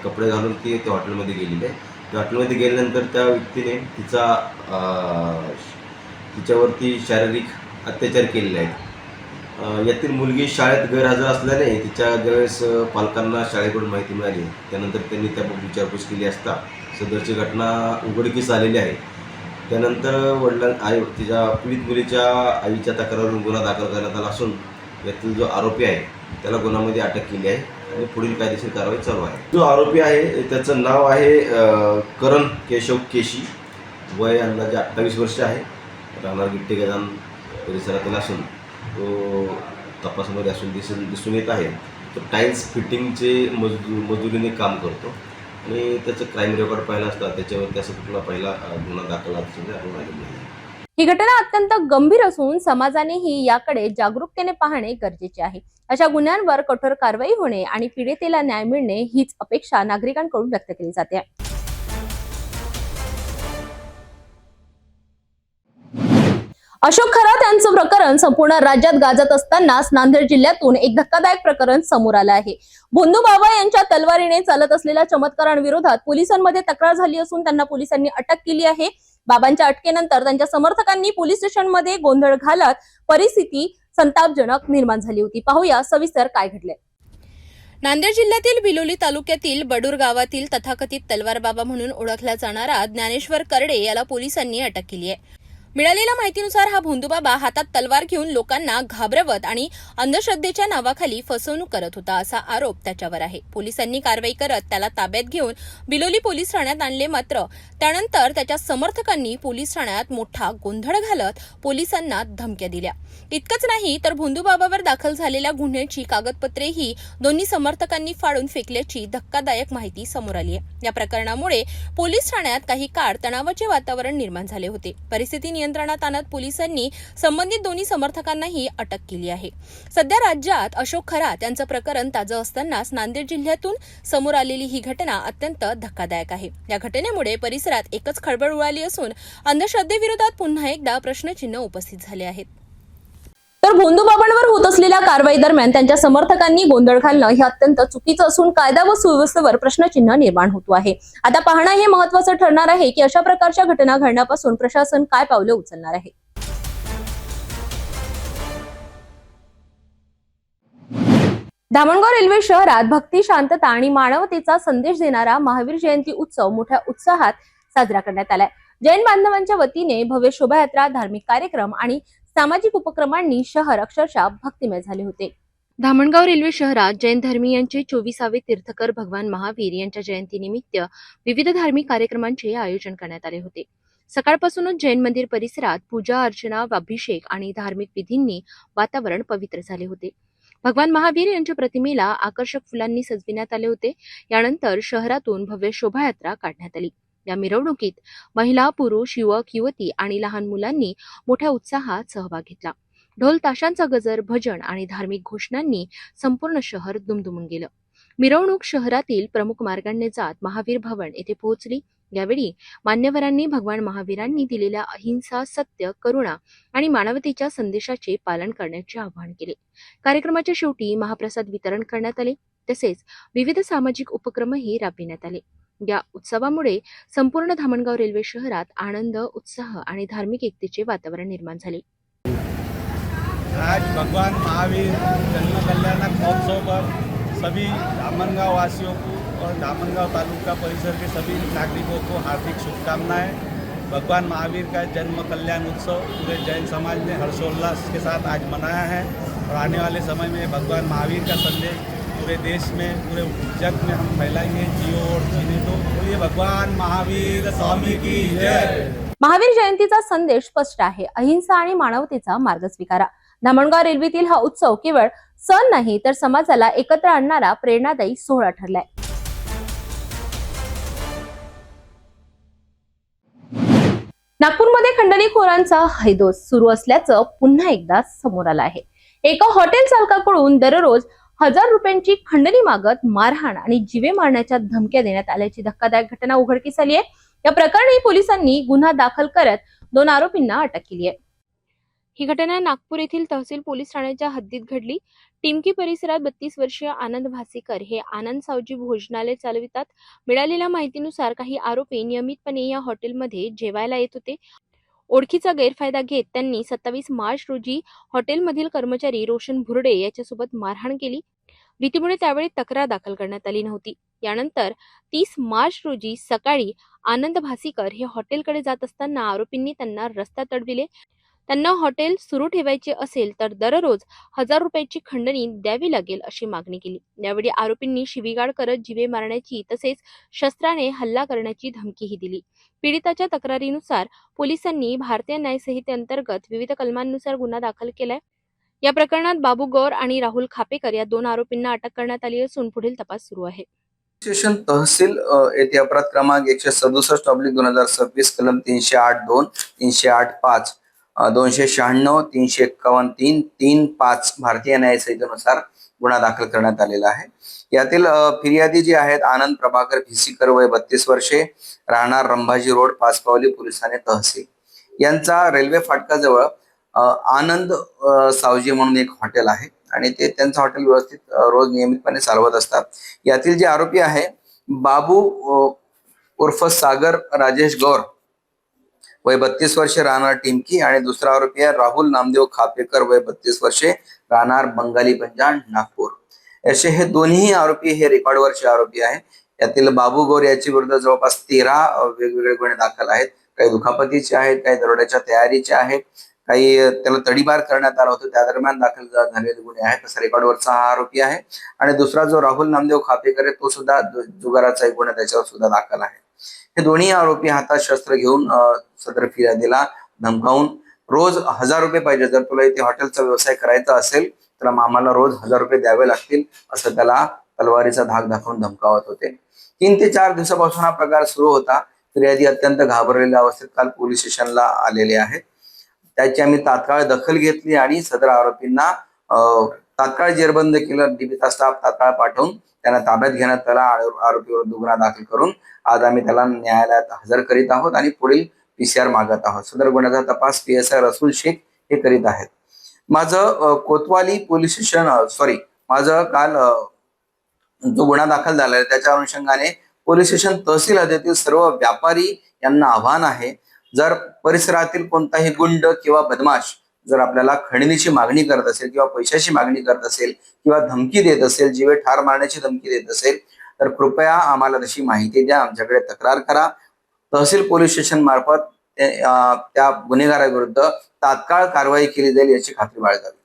कपडे घालून ती त्या हॉटेलमध्ये गेलेली आहे. त्या हॉटेलमध्ये गेल्यानंतर त्या व्यक्तीने तिच्यावरती शारीरिक अत्याचार केलेले आहेत. यातील मुलगी शाळेत गैरहजर असल्याने तिच्या ज्यावेळेस पालकांना शाळेकडून माहिती मिळाली त्यानंतर त्यांनी त्याबाबत विचारपूस केली असता सदरची घटना उघडकीस आलेली आहे. त्यानंतर तिच्या पीडित मुलीच्या आईच्या तक्रारीवरून गुन्हा दाखल करण्यात आला असून यातील जो आरोपी आहे त्याला गुन्ह्यामध्ये अटक केली आहे आणि पुढील कायदेशीर कारवाई चालू आहे. जो आरोपी आहे त्याचं नाव आहे करण केशव केशी, वय अंदाजे 28 वर्ष आहे, राहणार गिट्टे मैदान परिसरातील असून तो तपासामध्ये असून दिसून येत आहे. तो टाईल्स फिटिंगचे मजुरीने काम करतो आणि त्याचं क्राईम रेकॉर्ड पाहिला असता त्याच्यावरती असं कुठला पहिला गुन्हा दाखल झालेला नाही. ही घटना अत्यंत गंभीर असून समाजानेही याकडे जागरूकतेने पाहणे गरजेचे आहे. अशा गुन्ह्यांवर कठोर कारवाई होणे आणि पीडितेला न्याय मिळणे हीच अपेक्षा नागरिकांकडून व्यक्त केली जाते. अशोक खरात यांचं प्रकरण संपूर्ण राज्यात गाजत असतानाच नांदेड जिल्ह्यातून एक धक्कादायक प्रकरण समोर आलं आहे. भोंदू बाबा यांच्या तलवारीने चालत असलेल्या चमत्कारांविरोधात पोलिसांमध्ये तक्रार झाली असून त्यांना पोलिसांनी अटक केली आहे. बाबांच्या अटकेनंतर त्यांच्या समर्थकांनी पोलीस स्टेशनमध्ये गोंधळ घालत परिस्थिती संतापजनक निर्माण झाली होती. पाहूया सविस्तर काय घडले. नांदेड जिल्ह्यातील बिलोली तालुक्यातील बडूर गावातील तथाकथित तलवार बाबा म्हणून ओळखला जाणारा ज्ञानेश्वर करडे याला पोलिसांनी अटक केली आहे. मिळालेल्या माहितीनुसार हा भोंदूबाबा हातात तलवार घेऊन लोकांना घाबरवत आणि अंधश्रद्धेच्या नावाखाली फसवणूक करत होता असा आरोप त्याच्यावर आहे. पोलिसांनी कारवाई करत त्याला ताब्यात घेऊन बिलोली पोलीस ठाण्यात आणले. मात्र त्यानंतर त्याच्या समर्थकांनी पोलीस ठाण्यात मोठा गोंधळ घालत पोलिसांना धमक्या दिल्या. इतकंच नाही तर भोंदूबाबावर दाखल झालेल्या गुन्ह्याची कागदपत्रेही दोन्ही समर्थकांनी फाडून फेकल्याची धक्कादायक माहिती समोर आली आहे. या प्रकरणामुळे पोलीस ठाण्यात काही काळ तणावाचे वातावरण निर्माण झाले होते. परिस्थिती नियंत्रणात आणत पोलिसांनी संबंधित दोन्ही समर्थकांनाही अटक केली आहे. सध्या राज्यात अशोक खरात यांचं प्रकरण ताजं असतानाच नांदेड जिल्ह्यातून समोर आलेली ही घटना अत्यंत धक्कादायक आहे. या घटनेमुळे परिसरात एकच खळबळ उडाली असून अंधश्रद्धेविरोधात पुन्हा एकदा प्रश्नचिन्ह उपस्थित झाले आहेत. तर भोंदूबाबांवर होत असलेल्या कारवाई दरम्यान त्यांच्या समर्थकांनी गोंधळ घालणं हे अत्यंत चुकीचं असून कायदा व सुव्यवस्थेवर प्रश्नचिन्ह निर्माण होतो आहे. आता पाहणं हे महत्त्वाचं ठरणार आहे की अशा प्रकारच्या घटना घडण्यापासून प्रशासन काय पावले उचलणार आहे. धामणगाव रेल्वे शहरात भक्ती, शांतता आणि मानवतेचा संदेश देणारा महावीर जयंती उत्सव मोठ्या उत्साहात साजरा करण्यात आलाय. जैन बांधवांच्या वतीने भव्य शोभायात्रा, धार्मिक कार्यक्रम आणि सामाजिक उपक्रमांनी शहर अक्षरशः भक्तिमय झाले होते. धामणगाव रेल्वे शहरात जैन धर्मीयांचे 24वे तीर्थकर भगवान महावीर यांच्या जयंतीनिमित्त विविध धार्मिक कार्यक्रमांचे आयोजन करण्यात आले होते. सकाळपासूनच जैन मंदिर परिसरात पूजा अर्चना, अभिषेक आणि धार्मिक विधींनी वातावरण पवित्र झाले होते. भगवान महावीर यांच्या प्रतिमेला आकर्षक फुलांनी सजविण्यात आले होते. यानंतर शहरातून भव्य शोभायात्रा काढण्यात आली. या मिरवणुकीत महिला, पुरुष, युवक, युवती आणि लहान मुलांनी मोठ्या उत्साहात सहभाग घेतला. ढोल ताशांचा गजर, भजन आणि धार्मिक घोषणांनी संपूर्ण शहर दुमदुमून गेलं. मिरवणूक शहरातील प्रमुख मार्गांनी जात महावीर भवन येथे पोहोचली. यावेळी मान्यवरांनी भगवान महावीरांनी दिलेल्या अहिंसा, सत्य, करुणा आणि मानवतेच्या संदेशाचे पालन करण्याचे आवाहन केले. कार्यक्रमाच्या शेवटी महाप्रसाद वितरण करण्यात आले. तसेच विविध सामाजिक उपक्रमही राबविण्यात आले. या उत्सवामुळे संपूर्ण धामणगाव रेल्वे शहरात आनंद, उत्साह आणि धार्मिक एकतेचे वातावरण निर्माण झाले. आज भगवान महावीर जन्म कल्याणक महोत्सव पर सभी धामणगांव वासियों को और धामणगांव तालुका परिसर के सभी नागरिकों को हार्दिक शुभकामनाएं। भगवान महावीर का जन्म कल्याण उत्सव पूरे जैन समाज ने हर्षोल्लास के साथ आज मनाया है और आने वाले समय में भगवान महावीर का संदेश पूरे देश में, पूरे जग में हम फैलाएंगे। जियो और जीने दो। बोलिए भगवान महावीर स्वामी की जय। महावीर जयंतीचा संदेश स्पष्ट आहे. अहिंसा आणि मानवतेचा मार्ग स्वीकारा. धामणगाव रेल्वेतील हा उत्सव केवळ सण नाही तर समाजाला एकत्र आणणारा प्रेरणादायी सोहळा ठरलाय. नागपूरमध्ये खंडणीखोरांचा हैदोस सुरू असल्याचं पुन्हा एकदा समोर आलं आहे. एका हॉटेल चालकाकडून दररोज 1000 रुपयांची खंडणी मागत मारहाण आणि जीवे मारण्याच्या धमक्या देण्यात आल्याची धक्कादायक घटना उघडकीस आली आहे. या प्रकरणी पोलिसांनी गुन्हा दाखल करत 2 आरोपींना अटक केली आहे. ही घटना नागपूर येथील तहसील पोलीस ठाण्याच्या हद्दीत घडली. टिमकी परिसरात 32 वर्षीय आनंद भासीकर हे आनंद सावजी भोजनालय चालवितात. मिळालेल्या माहितीनुसार काही आरोपी नियमितपणे या हॉटेलमध्ये जेवायला येत होते. ओळखीचा गैरफायदा घेत त्यांनी 27 मार्च रोजी हॉटेलमधील कर्मचारी रोशन भुर्डे याच्यासोबत मारहाण केली. भीतीमुळे त्यावेळी तक्रार दाखल करण्यात आली नव्हती. यानंतर 30 मार्च रोजी सकाळी आनंद भासीकर हे हॉटेलकडे जात असताना आरोपींनी त्यांना रस्त्यात अडविले. त्यांना हॉटेल सुरू ठेवायचे असेल तर दररोज 1000 रुपयाची खंडणी द्यावी लागेल अशी मागणी केली. यावेळी आरोपींनी शिवीगाळ करत जीवे मारण्याची तसेच शस्त्राने हल्ला करण्याची धमकीही दिली. पीडिताच्या तक्रारीनुसार पोलिसांनी भारतीय न्याय संहितेअंतर्गत विविध कलमांनुसार गुन्हा दाखल केलाय. या प्रकरणात बाबू गौर आणि राहुल खापेकर या 2 आरोपींना अटक करण्यात आली असून पुढील तपास सुरू आहे. स्टेशन तहसील येथे अपराध क्रमांक 167/2026 कलम 308(2), 308(5), 296, 351(3), 3(5) भारतीय न्याय संहितेनुसार गुन्हा दाखल करण्यात आलेला आहे. यातील फिर्यादी जे आहेत आनंद प्रभाकर भिसीकर वय 32 वर्षे, राहणार रंभाजी रोड, पाचपावली, पोलीस ठाणे तहसील. यांचा रेल्वे फाटकाजवळ आनंद सावजी म्हणून एक हॉटेल आहे आणि ते त्यांचं हॉटेल व्यवस्थित रोज नियमितपणे चालवत असतात. यातील जे आरोपी आहे बाबू उर्फ सागर राजेश गौर वय 32 वर्षे, राहणार टिमकी, आणि दुसरा आरोपी आहे राहुल नामदेव खापेकर वय 32 वर्षे, राहणार बंगाली पंजान, नागपूर. असे हे दोन्ही आरोपी हे रेकॉर्डवरचे आरोपी आहे. यातील बाबू गौर याच्या विरुद्ध जवळपास 13 वेगवेगळे गुन्हे दाखल आहेत. काही दुखापतीचे आहेत, काही दरोड्याच्या तयारीचे आहेत, काही त्याला तडीपार करण्यात आला होता त्या दरम्यान दाखल झालेले गुन्हे आहेत. तसा रेकॉर्डवरचा हा आरोपी आहे. आणि दुसरा जो राहुल नामदेव खापेकर आहे तो सुद्धा जुगाराचा एक गुन्हा त्याच्यावर सुद्धा दाखल आहे. हे दोन्ही आरोपी हातात शस्त्र घेऊन सदर फिर्यादीला धमकावून रोज 1000 रुपये पाहिजे, जर तुला इथे हॉटेलचा व्यवसाय करायचा असेल तर आम्हाला रोज 1000 रुपये द्यावे लागतील असं त्याला तलवारीचा धाक दाखवून धमकावत होते. 3 ते 4 दिवसापासून हा प्रकार सुरू होता. फिर्यादी अत्यंत घाबरलेल्या अवस्थेत काल पोलीस स्टेशनला आलेले आहेत. त्याची आम्ही तात्काळ दखल घेतली आणि सदर आरोपींना तात्काळ जेरबंद केलं. डीबीचा स्टाफ तात्काळ पाठवून त्यांना ताब्यात घेण्यात आला. आरोपीवर गुन्हा दाखल करून आज आम्ही त्याला न्यायालयात हजर करीत आहोत आणि पुढील PCR मागत आहोत. सदर गुन्ह्याचा तपास PSI रसूल शेख हे करीत आहेत. माझं कोतवाली पोलीस स्टेशन माझं काल जो गुन्हा दाखल झाला आहे त्याच्या अनुषंगाने पोलीस स्टेशन तहसील हद्दीतील सर्व व्यापारी यांना आव्हान आहे, जर परिसरातील कोणताही गुंड किंवा बदमाश जर आपल्याला खंडणीची मागणी करत असेल किंवा पैशाची मागणी करत असेल किंवा धमकी देत असेल, जीवे ठार मारण्याची धमकी देत असेल, तर कृपया आम्हाला तशी माहिती द्या, आमच्याकडे तक्रार करा. तहसील पोलीस स्टेशन मार्फत त्या गुन्हेगाराविरुद्ध तात्काळ कारवाई केली जाईल याची खात्री बाळगावी.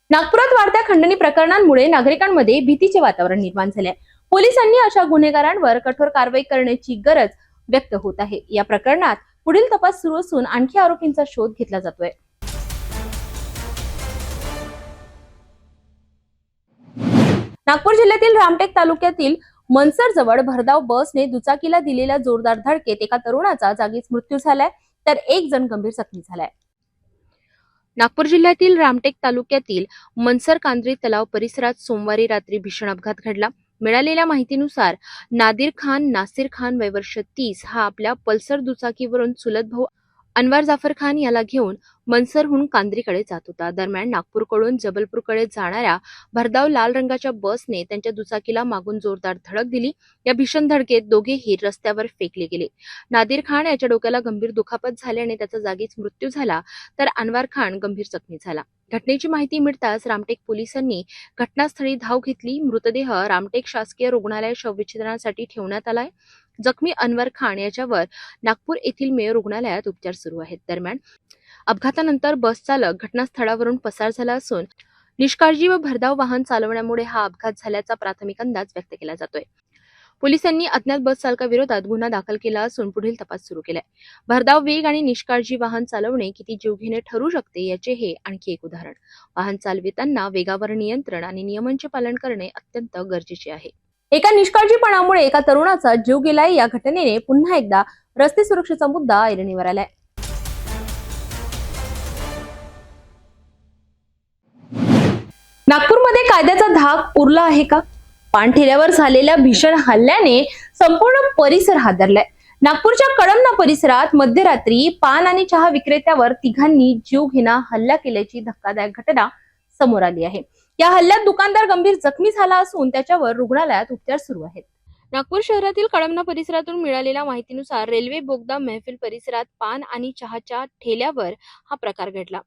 नागपुरात वाढत्या खंडणी प्रकरणांमुळे नागरिकांमध्ये भीतीचे वातावरण निर्माण झाले आहे. पोलिसांनी अशा गुन्हेगारांवर कठोर कारवाई करण्याची गरज व्यक्त होत आहे. या प्रकरणात पुढील तपास सुरू असून आणखी आरोपींचा शोध घेतला जातोय. नागपूर जिल्ह्यातील रामटेक तालुक्यातील मनसर जवळ भरधाव बसने दुचाकीला दिलेल्या जोरदार धडकेत एका तरुणाचा जागीच मृत्यू झालाय, तर एक जण गंभीर जखमी झालाय. नागपूर जिल्ह्यातील रामटेक तालुक्यातील मनसर कांद्री तलाव परिसरात सोमवारी रात्री भीषण अपघात घडला. मिळालेल्या माहितीनुसार नासिर खान वय वर्ष 30 हा आपल्या पल्सर दुचाकीवरून चुलत भाऊ अनवर जाफर खान याला घेऊन मनसरहून कांद्रीकडे जात होता. दरम्यान नागपूरकडून जबलपूरकडे जाणाऱ्या भरधाव लाल रंगाच्या बसने त्यांच्या दुचाकीला मागून जोरदार धडक दिली. या भीषण धडकेत दोघेही रस्त्यावर फेकले गेले. नासिर खान याच्या डोक्याला गंभीर दुखापत झाल्याने त्याचा जागीच मृत्यू झाला, तर अनवर खान गंभीर जखमी झाला. घटनेची माहिती मिळताच रामटेक पोलिसांनी घटनास्थळी धाव घेतली. मृतदेह रामटेक शासकीय रुग्णालय शवविच्छेदनासाठी ठेवण्यात आलाय. जखमी अनवर खान याच्यावर नागपूर येथील मेयो रुग्णालयात उपचार सुरू आहेत. दरम्यान अपघातानंतर बस चालक घटनास्थळावरून पसार झाला असून निष्काळजी व भरधाव वाहन चालवण्यामुळे हा अपघात झाल्याचा प्राथमिक अंदाज व्यक्त केला जातोय. पोलिसांनी अज्ञात बस चालकाविरोधात गुन्हा दाखल केला असून पुढील तपास सुरू केलाय. भरधाव वेग आणि निष्काळजी वाहन चालवणे किती जीवघेणे ठरू शकते याचे हे आणखी एक उदाहरण. वाहन चालविताना वेगावर नियंत्रण आणि नियमांचे पालन करणे अत्यंत गरजेचे आहे. एका निष्काळजीपणामुळे एका तरुणाचा जीव गेलाय. या घटनेने पुन्हा एकदा रस्ते सुरक्षेचा मुद्दा ऐरणीवर आलाय. नागपूरमध्ये कायद्याचा धाक उरला आहे का? पानठेल्यावर झालेल्या भीषण हल्ल्याने संपूर्ण परिसर हादरलाय. नागपूरच्या कळमना परिसरात मध्यरात्री पान आणि चहा विक्रेत्यावर तिघांनी जीवघेणा हल्ला केल्याची धक्कादायक घटना समोर आली आहे. या हल्ल्यात दुकानदार गंभीर जखमी झाला असून त्याच्यावर रुग्णालयात उपचार सुरू आहेत. नागपूर शहरातील कळमना परिसरातून मिळालेल्या माहितीनुसार रेल्वे बोगदा महफिल परिसरात पान आणि चहाच्या ठेल्यावर हा प्रकार घडला.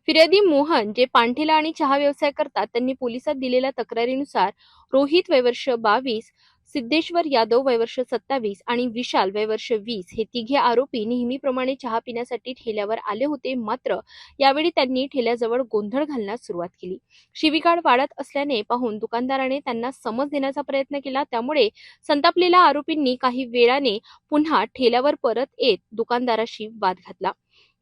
फिर्यादी मोहन जे पानठेला आणि चहा व्यवसाय करतात त्यांनी पोलिसात दिलेल्या तक्रारीनुसार रोहित वय वर्ष 22, सिद्धेश्वर यादव वय वर्ष 27 आणि विशाल वय वर्ष 20 हे तिघे आरोपी नेहमीप्रमाणे चहा पिण्यासाठी ठेल्यावर आले होते. मात्र यावेळी त्यांनी ठेल्याजवळ गोंधळ घालण्यास सुरुवात केली. शिवीगाळ वाढत असल्याने पाहून दुकानदाराने त्यांना समज देण्याचा प्रयत्न केला. त्यामुळे संतापलेल्या आरोपींनी काही वेळाने पुन्हा ठेल्यावर परत येत दुकानदाराशी वाद घातला.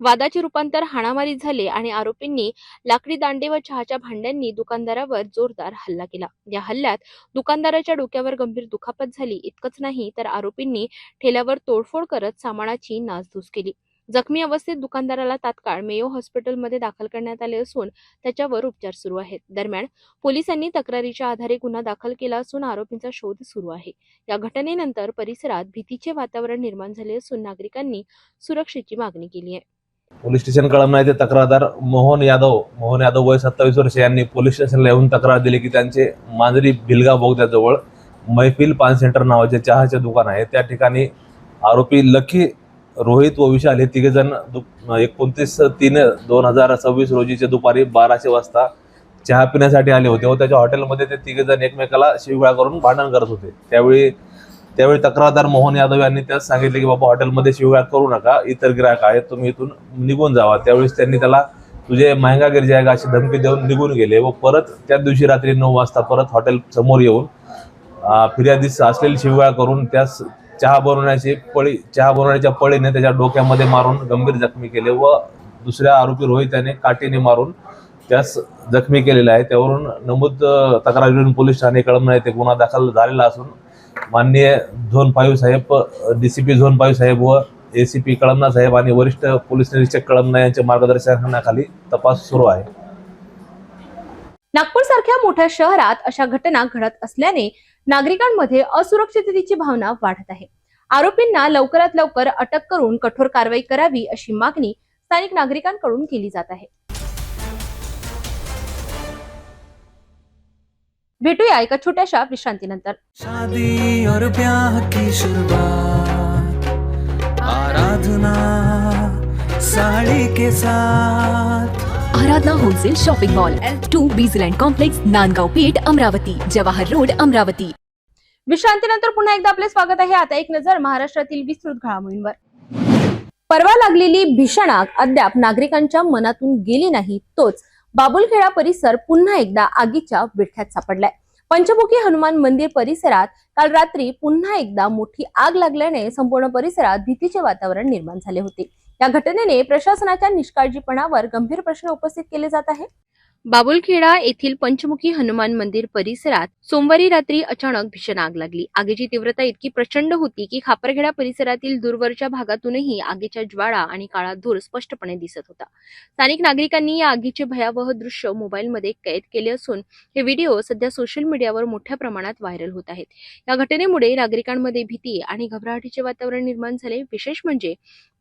वादाचे रूपांतर हाणामारीत झाले आणि आरोपींनी लाकडी दांडे व चहाच्या भांड्यांनी दुकानदारावर जोरदार हल्ला केला. या हल्ल्यात दुकानदाराच्या डोक्यावर गंभीर दुखापत झाली. इतकंच नाही तर आरोपींनी ठेल्यावर तोडफोड करत सामानाची नासधूस केली. जखमी अवस्थेत दुकानदाराला तात्काळ मेयो हॉस्पिटलमध्ये दाखल करण्यात आले असून त्याच्यावर उपचार सुरू आहेत. दरम्यान पोलिसांनी तक्रारीच्या आधारे गुन्हा दाखल केला असून आरोपींचा शोध सुरू आहे. या घटनेनंतर परिसरात भीतीचे वातावरण निर्माण झाले असून नागरिकांनी सुरक्षेची मागणी केली आहे. पोलीस स्टेशन कळमना येथे तक्रारदार मोहन यादव वय 27 वर्ष यांनी पोलीस स्टेशनला येऊन तक्रार दिली की त्यांचे मांजरी भिलगा बोगद्याजवळ मैफिल पान सेंटर नावाचे चहाचे दुकान आहे. त्या ठिकाणी आरोपी लकी, रोहित व विशाल हे तिघे जण 29/3/2026 रोजीचे दुपारी 1200 वाजता चहा पिण्यासाठी आले होते व त्याच्या हॉटेलमध्ये ते तिघे जण एकमेकाला शिवीगाळ करून भांडण करत होते. त्यावेळी तक्रारदार मोहन यादव यांनी त्यास सांगितले की बाबा हॉटेलमध्ये शिवीगाळ करू नका, इतर गिरायक आहेत, तुम्ही इथून निघून जावा. त्यावेळेस त्यांनी त्याला तुझे महंगा गिर जाएगा अशी धमकी देऊन निघून गेले व परत त्या दिवशी रात्री 9 वाजता परत हॉटेल समोर येऊन फिर्यादीस असलेली शिवीगाळ करून त्यास चहा बनवण्याच्या पळीने त्याच्या डोक्यामध्ये मारून गंभीर जखमी केले व दुसऱ्या आरोपी रोहित याने काठीने मारून त्यास जखमी केलेला आहे. त्यावरून नमूद तक्रारीवरून पोलीस ठाणे कळमना येथे गुन्हा दाखल झालेला असून माननीय झोन 5 साहेब, DCP झोन 5 साहेब व ACP कळमना साहेब आणि वरिष्ठ पोलीस निरीक्षक कळमना यांच्या मार्गदर्शनाखाली तपास सुरू आहे. नागपूर सारख्या मोठ्या शहरात अशा घटना घडत असल्याने नागरिकांमध्ये असुरक्षिततेची भावना वाढत आहे. आरोपींना लवकरात लवकर अटक करून कठोर कारवाई करावी अशी मागणी स्थानिक नागरिकांकडून केली जात आहे. भेटूया एका छोट्याशा विश्रांतीनंतर. शादी और ब्याह की शुरुआत, आराधना साड़ी के साथ. Aradhana wholesale shopping mall L2 Bizland complex Nandgaon Peth Amravati Jawahar road Amravati. विश्रांतीनंतर पुन्हा एकदा आपले स्वागत आहे. आता एक नजर महाराष्ट्रातील विस्तृत घडामोडींवर. परवा लागलेली भीषण आग अद्याप नागरिकांच्या मनातून गेली नाही, तोच बाबुलखेडा परिसर पुन्हा एकदा आगीच्या विळख्यात सापडलाय. पंचमुखी हनुमान मंदिर परिसरात काल रात्री पुन्हा एकदा मोठी आग लागल्याने संपूर्ण परिसरात भीतीचे वातावरण निर्माण झाले होते. या घटनेने प्रशासनाच्या निष्काळजीपणावर गंभीर प्रश्न उपस्थित केले जात आहे. बाबुलखेडा येथील पंचमुखी हनुमान मंदिर परिसरात सोमवारी रात्री अचानक भीषण आग लागली. आगीची तीव्रता इतकी प्रचंड होती की खापरखेडा परिसरातील दूरवरच्या भागातूनही आगीच्या ज्वाळा आणि काळा धूर स्पष्टपणे दिसत होता. स्थानिक नागरिकांनी या आगीचे भयावह दृश्य मोबाईलमध्ये कैद केले असून हे व्हिडिओ सध्या सोशल मीडियावर मोठ्या प्रमाणात व्हायरल होत आहेत. या घटनेमुळे नागरिकांमध्ये भीती आणि घबराटीचे वातावरण निर्माण झाले. विशेष म्हणजे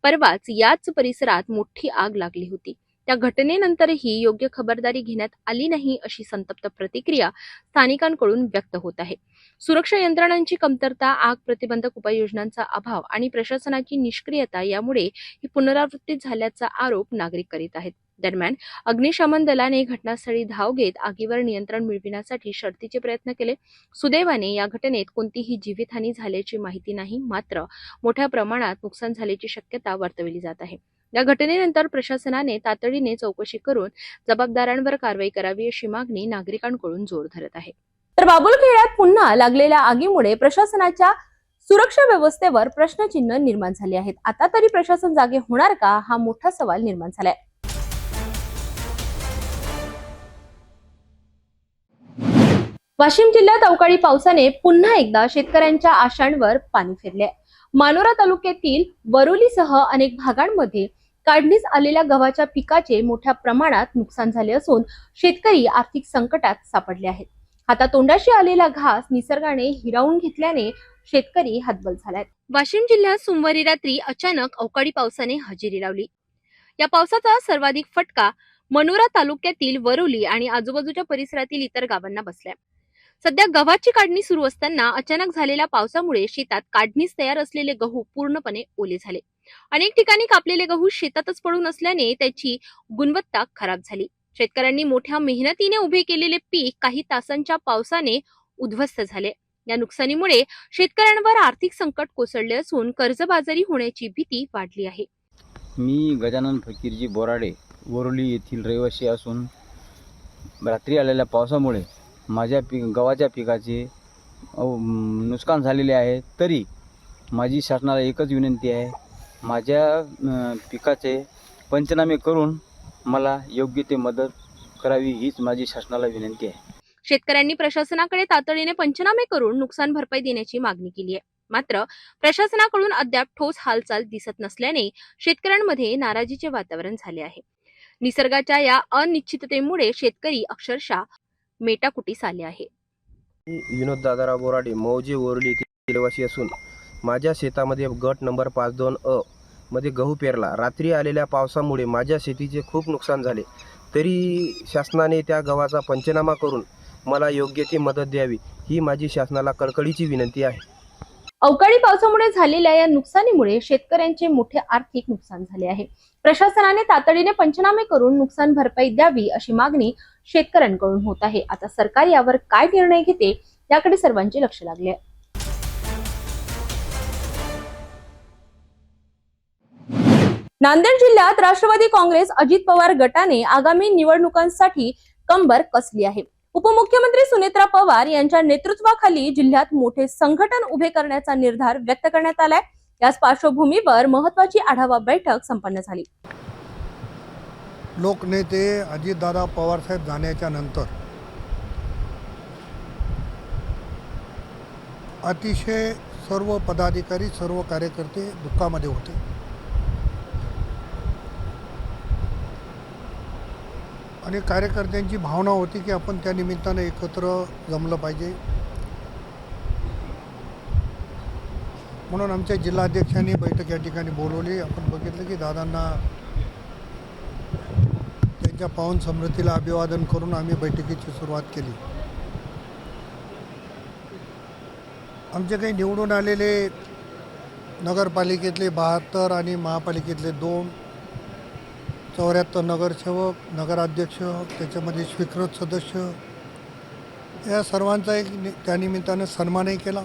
परवाच याच परिसरात मोठी आग लागली होती. त्या घटनेनंतरही योग्य खबरदारी घेण्यात आली नाही अशी संतप्त प्रतिक्रिया स्थानिकांकडून व्यक्त होत आहे. सुरक्षा यंत्रणांची कमतरता, आग प्रतिबंधक उपाययोजनांचा अभाव आणि प्रशासनाची निष्क्रियता यामुळे ही पुनरावृत्ती झाल्याचा आरोप नागरिक करीत आहेत. दरम्यान अग्निशमन दलाने घटनास्थळी धाव घेत आगीवर नियंत्रण मिळविण्यासाठी शर्थीचे प्रयत्न केले. सुदैवाने या घटनेत कोणतीही जीवितहानी झाल्याची माहिती नाही, मात्र मोठ्या प्रमाणात नुकसान झाल्याची शक्यता वर्तवली जात आहे. या घटनेनंतर प्रशासनाने तातडीने चौकशी करून जबाबदारांवर कारवाई करावी अशी मागणी नागरिकांकडून जोर धरत आहे. तर बाबुलखेड्यात पुन्हा लागलेल्या आगीमुळे प्रशासनाच्या सुरक्षा व्यवस्थेवर प्रश्नचिन्ह निर्माण झाले आहेत. आता तरी प्रशासन जागे होणार का, हा मोठा सवाल निर्माण झालाय. वाशिम जिल्ह्यात अवकाळी पावसाने पुन्हा एकदा शेतकऱ्यांच्या आशांवर पाणी फिरले. मानोरा तालुक्यातील वरोलीसह अनेक भागांमध्ये काढणीस आलेल्या गव्हाच्या पिकाचे मोठ्या प्रमाणात नुकसान झाले असून शेतकरी आर्थिक संकटात सापडले आहेत. हातातोंडाशी आलेला घास निसर्गाने हिरावून घेतल्याने शेतकरी हतबल झालाय. वाशिम जिल्ह्यात सोमवारी रात्री अचानक अवकाळी पावसाने हजेरी लावली. या पावसाचा सर्वाधिक फटका मानोरा तालुक्यातील वरोली आणि आजूबाजूच्या परिसरातील इतर गावांना बसलाय. सध्या गव्हाची काढणी सुरू असताना अचानक झालेल्या पावसामुळे शेतात काढणीस तयार असलेले गहू पूर्णपणे ओले झाले. अनेक ठिकाणी कापलेले गहू शेतातच पडून असल्याने त्याची गुणवत्ता खराब झाली. शेतकऱ्यांनी मोठ्या मेहनतीने उभे केलेले पीक काही तासांच्या पावसाने उद्ध्वस्त झाले. या नुकसानीमुळे शेतकऱ्यांवर आर्थिक संकट कोसळले असून कर्जबाजारी होण्याची भीती वाढली आहे. मी गजानन फकीरजी बोराडे वरोली येथील रहिवासी असून रात्री आलेल्या पावसामुळे माझ्या गव्हाच्या पिकाचे नुकसान झालेले आहे. तरी माझी शासनाला एकच विनंती आहे, माझ्या पिकाचे पंचनामे करून मला योग्य ते मदत करावी, हीच माझी शासनाला विनंती आहे. शेतकऱ्यांनी प्रशासनाकडे तातडीने पंचनामे करून नुकसान भरपाई देण्याची मागणी केली आहे. मात्र प्रशासनाकडून अद्याप ठोस हालचाल दिसत नसल्याने शेतकऱ्यांमध्ये नाराजीचे वातावरण झाले आहे. निसर्गाच्या या अनिश्चिततेमुळे शेतकरी अक्षरशः मेटाकुटीस आले आहे. विनोद दादाराव बोराडे मौजे वरोली येथील रहिवासी असून माझ्या शेतामध्ये गट नंबर 52A मध्ये गहू पेरला. रात्री आलेल्या पावसामुळे माझ्या शेतीचे खूप नुकसान झाले. तरी शासनाने त्या गव्हाचा पंचनामा करून मला योग्य ती मदत द्यावी, ही माझी शासनाला कळकळीची विनंती आहे. अवकाळी पावसामुळे झालेल्या या नुकसानीमुळे शेतकऱ्यांचे मोठे आर्थिक नुकसान झाले आहे. प्रशासनाने तातडीने पंचनामे करून नुकसान भरपाई द्यावी अशी मागणी शेतकऱ्यांकडून होत आहे. आता सरकार यावर काय निर्णय घेते याकडे सर्वांचे लक्ष लागले आहे. नांदेड जिल्ह्यात राष्ट्रवादी काँग्रेस अजित पवार गटाने आगामी निवडणुकांसाठी कंबर कसली आहे. उपमुख्यमंत्री सुनेत्रा पवार यांच्या नेतृत्वाखाली जिल्ह्यात मोठे संघटन उभे करण्याचा निर्धार व्यक्त करण्यात आलाय. याच पार्श्वभूमीवर महत्त्वाची आढावा बैठक संपन्न झाली. लोकनेते अजितदादा पवारसाहेब जाण्याच्या नंतर अतिशय सर्व पदाधिकारी, सर्व कार्यकर्ते दुःखामध्ये होते. आणि कार्यकर्त्यांची भावना होती की आपण त्या निमित्तानं एकत्र जमलं पाहिजे. म्हणून आमच्या जिल्हाध्यक्षांनी बैठक या ठिकाणी बोलवली. आपण बघितलं की दादांना त्यांच्या पावन स्मृतीला अभिवादन करून आम्ही बैठकीची सुरुवात केली. आमचे काही निवडून आलेले नगरपालिकेतले 72 आणि महापालिकेतले 2 74 नगरसेवक, नगराध्यक्ष, त्याच्यामध्ये स्वीकृत सदस्य, या सर्वांचा एक त्यानिमित्तानं सन्मानही केला.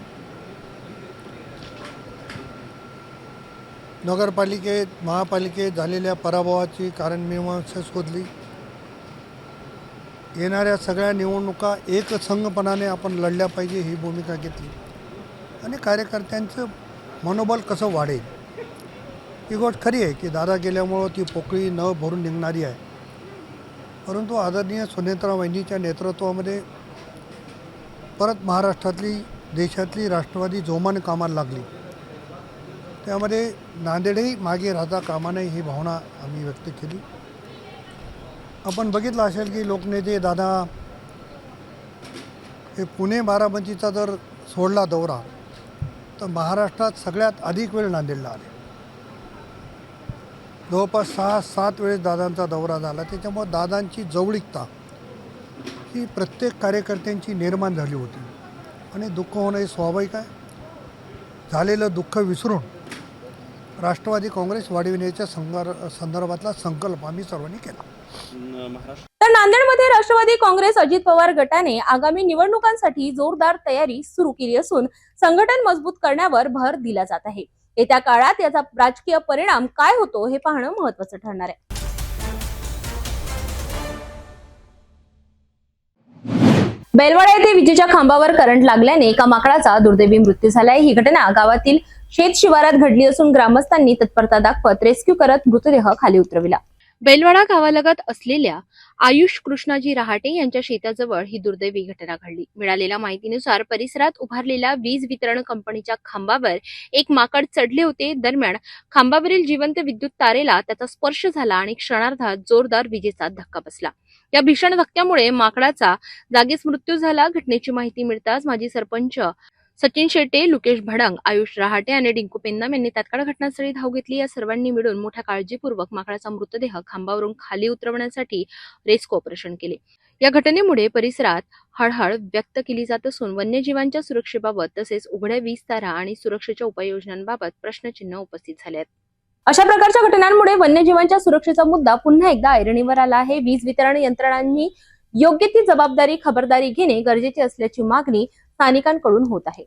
नगरपालिकेत महापालिकेत झालेल्या पराभवाची कारणमीमांसा शोधली. येणाऱ्या सगळ्या निवडणुका एकसंघपणाने आपण लढल्या पाहिजे ही भूमिका घेतली आणि कार्यकर्त्यांचं मनोबल कसं वाढेल ही गोष्ट खरी आहे की दादा गेल्यामुळं ती पोकळी न भरून निघणारी आहे. परंतु आदरणीय सुनेत्रा वहिनीच्या नेतृत्वामध्ये परत महाराष्ट्रातली देशातली राष्ट्रवादी जोमाने कामाला लागली. त्यामध्ये नांदेडही मागे राहता कामा नये ही भावना आम्ही व्यक्त केली. आपण बघितलं असेल की लोकनेते दादा हे पुणे बारामतीचा जर सोडला दौरा तर महाराष्ट्रात सगळ्यात अधिक वेळ नांदेडला आले. जवळपास 6-7 वेळेस दादांचा दौरा झाला. त्याच्यामुळे दादांची जवळीकता ही प्रत्येक कार्यकर्त्यांची निर्माण झाली होती आणि दुःख होणं हे स्वाभाविक आहे. झालेलं दुःख विसरून राष्ट्रवादी काँग्रेस वाढविण्याच्या संदर्भातला संकल्प आम्ही सर्वांनी केला. तर नांदेडमध्ये राष्ट्रवादी काँग्रेस अजित पवार गटाने आगामी निवडणुकांसाठी जोरदार तयारी सुरू केली असून संघटन मजबूत करण्यावर भर दिला जात आहे. येत्या काळात याचा राजकीय परिणाम काय होतो हे पाहणं महत्त्वाचं ठरणार आहे. बेलवाडा येथे विजेच्या खांबावर करंट लागल्याने एका माकडाचा दुर्दैवी मृत्यू झालाय. ही घटना गावातील शेत शिवारात घडली असून ग्रामस्थांनी तत्परता दाखवत रेस्क्यू करत मृतदेह खाली उतरविला. बेलवाडा गावालगत असलेल्या आयुष कृष्णाजी रहाटे यांच्या शेताजवळ ही दुर्दैवी घटना घडली. मिळालेल्या माहितीनुसार परिसरात उभारलेल्या वीज वितरण कंपनीच्या खांबावर एक माकड चढले होते. दरम्यान खांबावरील जिवंत विद्युत तारेला त्याचा स्पर्श झाला आणि क्षणार्धात जोरदार विजेचा धक्का बसला. या भीषण धक्क्यामुळे माकडाचा जागीच मृत्यू झाला. घटनेची माहिती मिळताच माजी सरपंच सचिन शेटे, लुकेश भडंग, आयुष रहाटे आणि डिंकू पेन्नाम यांनी तात्काळ घटनास्थळी धाव घेतली. या सर्वांनी मिळून मोठ्या काळजीपूर्वक माकडाचा मृतदेह खांबावरून खाली उतरवण्यासाठी रेस्क्यू ऑपरेशन केले. या घटनेमुळे परिसरात हळहळ व्यक्त केली जात असून वन्यजीवांच्या सुरक्षेबाबत तसेच उघड्या वीज तारा आणि सुरक्षेच्या उपाययोजनांबाबत प्रश्नचिन्ह उपस्थित झाले आहेत. अशा प्रकारच्या घटनांमुळे वन्यजीवांच्या सुरक्षेचा मुद्दा पुन्हा एकदा ऐरणीवर आला आहे. वीज वितरण यंत्रणांनी योग्य ती जबाबदारी खबरदारी घेणे गरजेचे असल्याची मागणी स्थानिकांकडून होत आहे.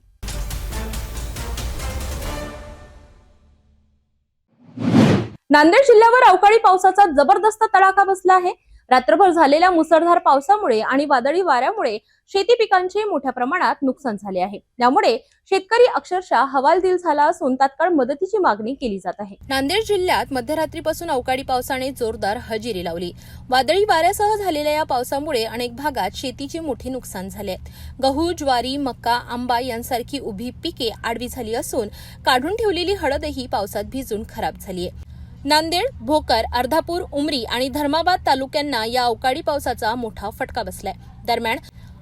नांदेड जिल्ह्यावर अवकाळी पावसाचा जबरदस्त तडाखा बसला आहे. रात्रभर झालेल्या मुसळधार पावसामुळे आणि वादळी वाऱ्यामुळे शेती पिकांचे मोठ्या प्रमाणात नुकसान झाले आहे. त्यामुळे शेतकरी अक्षरशः हवालदिल झाला असून तात्काळ मदतीची मागणी केली जात आहे. नांदेड जिल्ह्यात मध्यरात्रीपासून अवकाळी पावसाने जोरदार हजेरी लावली. वादळी वाऱ्यासह झालेल्या या पावसामुळे अनेक भागात शेतीचे मोठे नुकसान झाले. गहू, ज्वारी, मका, आंबा यांसारखी उभी पिके आडवी झाली असून काढून ठेवलेली हळदही पावसात भिजून खराब झाली आहे. नांदेड, भोकर, अर्धापूर, उमरी आणि धर्माबाद तालुक्यांना या अवकाळी पावसाचा मोठा फटका बसलाय. दरम्यान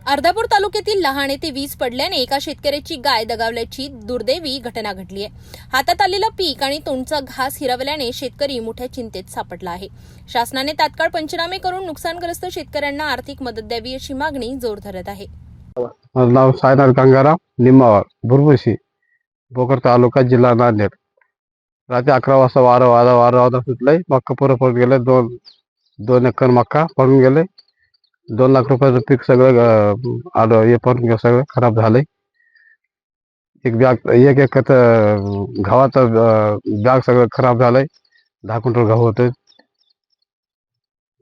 अर्धापूर तालुक्यातील लहान येथे वीज पडल्याने एका शेतकऱ्याची गाय दगावल्याची दुर्दैवी घटना घडली आहे. हातात आलेलं पीक आणि तोंडचा घास हिरावल्याने शेतकरी मोठ्या चिंतेत सापडला आहे. शासनाने तात्काळ पंचनामे करून नुकसानग्रस्त शेतकऱ्यांना आर्थिक मदत द्यावी अशी मागणी जोर धरत आहे. माझं नाव सायनाथ गंगाराम निंबावर, बुरबुशी, भोकर तालुका, जिल्हा नांदेड. रात्री 11 वाजता वारं सुटलंय. मक्का पुरं पडून गेले. दोन एकर मक्का पडून गेले. 2 लाख रुपयाचं पीक सगळं आलं हे पण सगळं खराब झालंय. एक एकर गव्हाचं बॅग सगळं खराब झालंय. 10 क्विंटल गहू होते,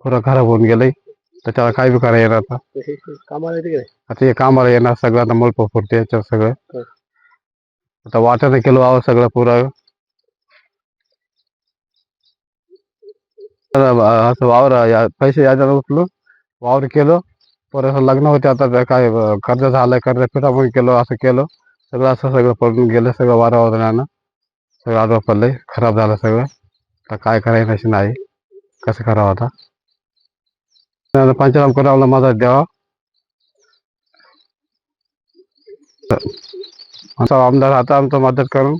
पुरं खराब होऊन गेलंय. त्याच्याला काय बी करा येणार आता. आता हे कामाला येणार सगळं. आता मळप फुटते याच्यात सगळं. आता वाट्यानं केलं वावर सगळं पुरं. असं वावर पैसे याच्यानं उचलो वावर केलं. परत लग्न होते आता काय कर्ज झालंय, कर्ज फिटामून केलं, असं केलं सगळं. असं सगळं पडून गेलं सगळं वारावादळानं. सगळं आडवं पडलंय, खराब झालं सगळं. आता काय करायचं नाही, कसं करावं आता. पंचनाम करावं, मदत द्यावा. आमचा आमदार आता आमचं मदत करून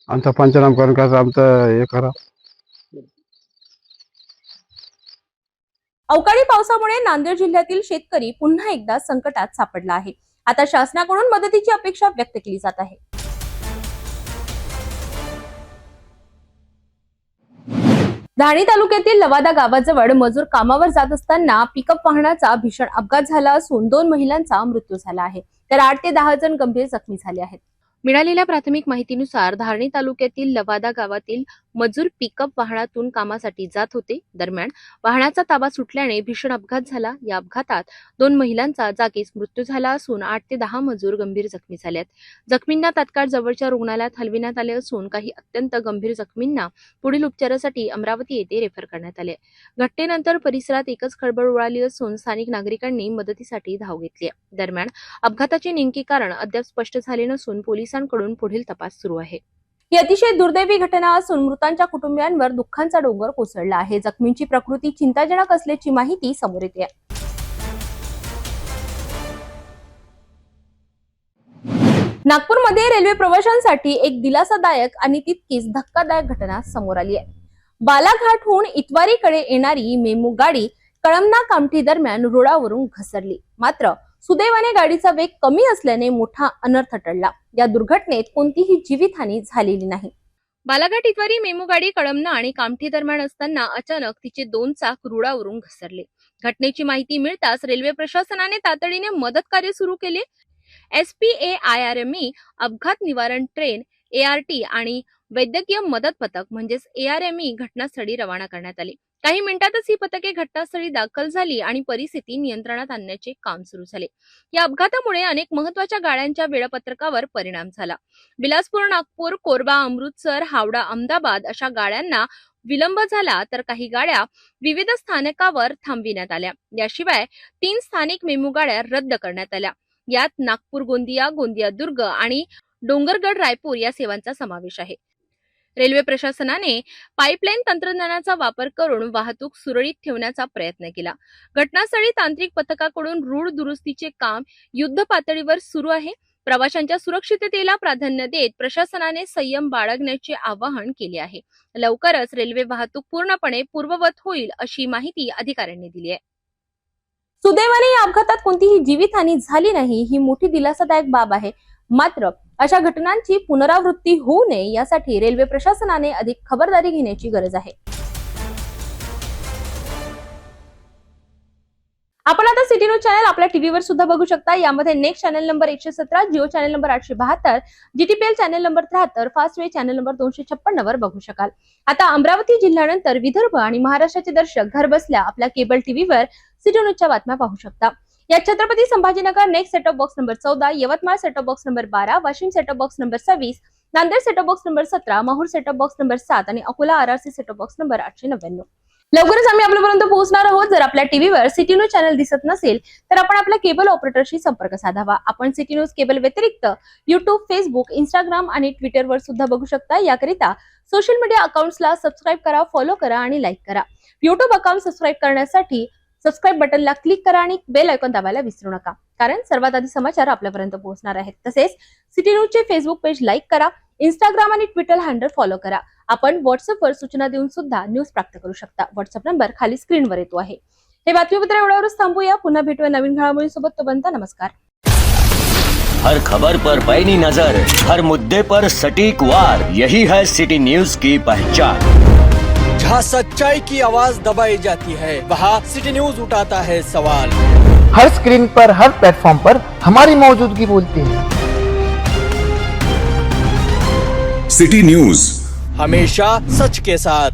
आमचं पंचनाम करून कसं आमचं हे करा. अवकाळी पावसामुळे नांदेड जिल्ह्यातील शेतकरी पुन्हा एकदा संकटात सापडला आहे. आता शासनाकडून मदतीची अपेक्षा व्यक्त केली जात आहे. धारणी तालुक्यातील लवादा गावाजवळ मजूर कामावर जात असताना पिकअप वाहनाचा भीषण अपघात झाला असून 2 महिलांचा मृत्यू झाला आहे, तर 8 ते 10 जण गंभीर जखमी झाले आहेत. मिळालेल्या प्राथमिक माहितीनुसार धारणी तालुक्यातील लवादा गावातील मजूर पिकअप वाहनातून कामासाठी जात होते. दरम्यान वाहनाचा ताबा सुटल्याने भीषण अपघात झाला. या अपघातात 2 महिलांचा जागीच मृत्यू झाला असून 8 ते 10 मजूर गंभीर जखमी झाले आहेत. जखमींना तात्काळ जवळच्या रुग्णालयात हलविण्यात आले असून काही अत्यंत गंभीर जखमींना पुढील उपचारासाठी अमरावती येथे रेफर करण्यात आले. घटनेनंतर परिसरात एकच खळबळ उडाली असून स्थानिक नागरिकांनी मदतीसाठी धाव घेतली. दरम्यान अपघाताचे नेमके कारण अद्याप स्पष्ट झाले नसून पोलिसांकडून पुढील तपास सुरू आहे. ही अतिशय दुर्दैवी घटना असून मृतांच्या कुटुंबियांवर दुःखाचा डोंगर कोसळला आहे. जखमींची प्रकृती चिंताजनक असल्याची माहिती समोर येते. नागपूरमध्ये रेल्वे प्रवाशांसाठी एक दिलासादायक आणि तितकीच धक्कादायक घटना समोर आली आहे. बालाघाटहून इतवारीकडे येणारी मेमू गाडी कळमना कामठी दरम्यान रुळावरून घसरली. मात्र सुदैवाने गाडीचा वेग कमी असल्याने मोठा अनर्थ टळला. या दुर्घटनेत कोणतीही जीवितहानी झालेली नाही. बालाघाट इतवारी मेमू गाडी कळमना आणि कामठी दरम्यान असताना अचानक तिचे 2 चाक रुळावरून घसरले. घटनेची माहिती मिळताच रेल्वे प्रशासनाने तातडीने मदत कार्य सुरू केले. SPAIRME अपघात निवारण ट्रेन, ART आणि वैद्यकीय मदत पथक म्हणजेच ARME घटनास्थळी रवाना करण्यात आले. काही मिनिटातच ही पथके घटनास्थळी दाखल झाली आणि परिस्थिती नियंत्रणात आणण्याचे काम सुरू झाले. या अपघातामुळे अनेक महत्त्वाच्या गाड्यांच्या वेळापत्रकावर परिणाम झाला. बिलासपूर, नागपूर, कोरबा, अमृतसर, हावडा, अहमदाबाद अशा गाड्यांना विलंब झाला, तर काही गाड्या विविध स्थानकावर थांबविण्यात आल्या. याशिवाय 3 स्थानिक मेमू गाड्या रद्द करण्यात आल्या. यात नागपूर गोंदिया, गोंदिया दुर्ग आणि डोंगरगड रायपूर या सेवांचा समावेश आहे. रेल्वे प्रशासनाने पाईपलाईन तंत्रज्ञानाचा वापर करून वाहतूक सुरळीत ठेवण्याचा प्रयत्न केला. घटनास्थळी तांत्रिक पथकाकडून रूळ दुरुस्तीचे काम युद्ध पातळीवर सुरू आहे. प्रवाशांच्या सुरक्षिततेला प्राधान्य देत प्रशासनाने संयम बाळगण्याचे आवाहन केले आहे. लवकरच रेल्वे वाहतूक पूर्णपणे पूर्ववत होईल अशी माहिती अधिकाऱ्यांनी दिली आहे. सुदैवाने या अपघातात कोणतीही जीवितहानी झाली नाही, ही मोठी दिलासादायक बाब आहे. मात्र अशा घटनांची पुनरावृत्ती होऊ नये यासाठी रेल्वे प्रशासनाने अधिक खबरदारी घेण्याची गरज आहे. आपण आता सिटी न्यूज चॅनल आपल्या टीव्हीवर सुद्धा बघू शकता. यामध्ये next channel number 117, Jio channel number 872, GTPL channel number 73, fast way channel number 256 वर बघू शकाल. आता अमरावती जिल्ह्यानंतर विदर्भ आणि महाराष्ट्राचे दर्शक घर बसल्या आपल्या केबल टीव्हीवर सिटी न्यूजच्या बातम्या पाहू शकता. या Chhatrapati Sambhajinagar next setup box number 14, Yavatmal setup box number 12, Washim setup box number 26, Nanded setup box number 17, Mahur setup box number 7 आणि Akola RRC setup box number 899. लवकरच आम्ही आपल्यापर्यंत पोहोचणार आहोत. जर आपल्या टीव्हीवर सिटी न्यूज चॅनल दिसत नसेल तर आपण आपल्या केबल ऑपरेटरशी संपर्क साधावा. आपण सिटी न्यूज केबल व्यतिरिक्त YouTube, Facebook, Instagram आणि ट्विटरवर सुद्धा बघू शकता. याकरिता सोशल मीडिया अकाउंट्सला सबस्क्राईब करा, फॉलो करा आणि लाईक करा. YouTube अकाउंट सबस्क्राईब करण्यासाठी सबस्क्राईब बटनला क्लिक करा आणि बेल आयकॉन दाबायला विसरू नका, कारण सर्वात आधी समाचार आपल्यापर्यंत पोहोचणार आहेत. तसेच सिटी न्यूजचे फेसबुक पेज लाईक करा, Instagram आणि ट्विटर हँडल फॉलो करा. आपण व्हॉट्सअपवर सूचना देऊन सुद्धा न्यूज प्राप्त करू शकता. व्हॉट्सअप नंबर खाली स्क्रीनवर येतो आहे. हे बातमीपत्र एवढ्यावरच थांबूया. पुन्हा भेटूया नवीन घडामोडींसोबत. तोपर्यंत नमस्कार. हर खबर पर पैनी नजर, हर मुद्दे पर सटीक वार, यही है सिटी न्यूज की पहचान. जहाँ सच्चाई की आवाज दबाई जाती है, वहाँ सिटी न्यूज उठाता है सवाल. हर स्क्रीन पर, हर प्लेटफॉर्म पर हमारी मौजूदगी बोलती है. सिटी न्यूज हमेशा सच के साथ.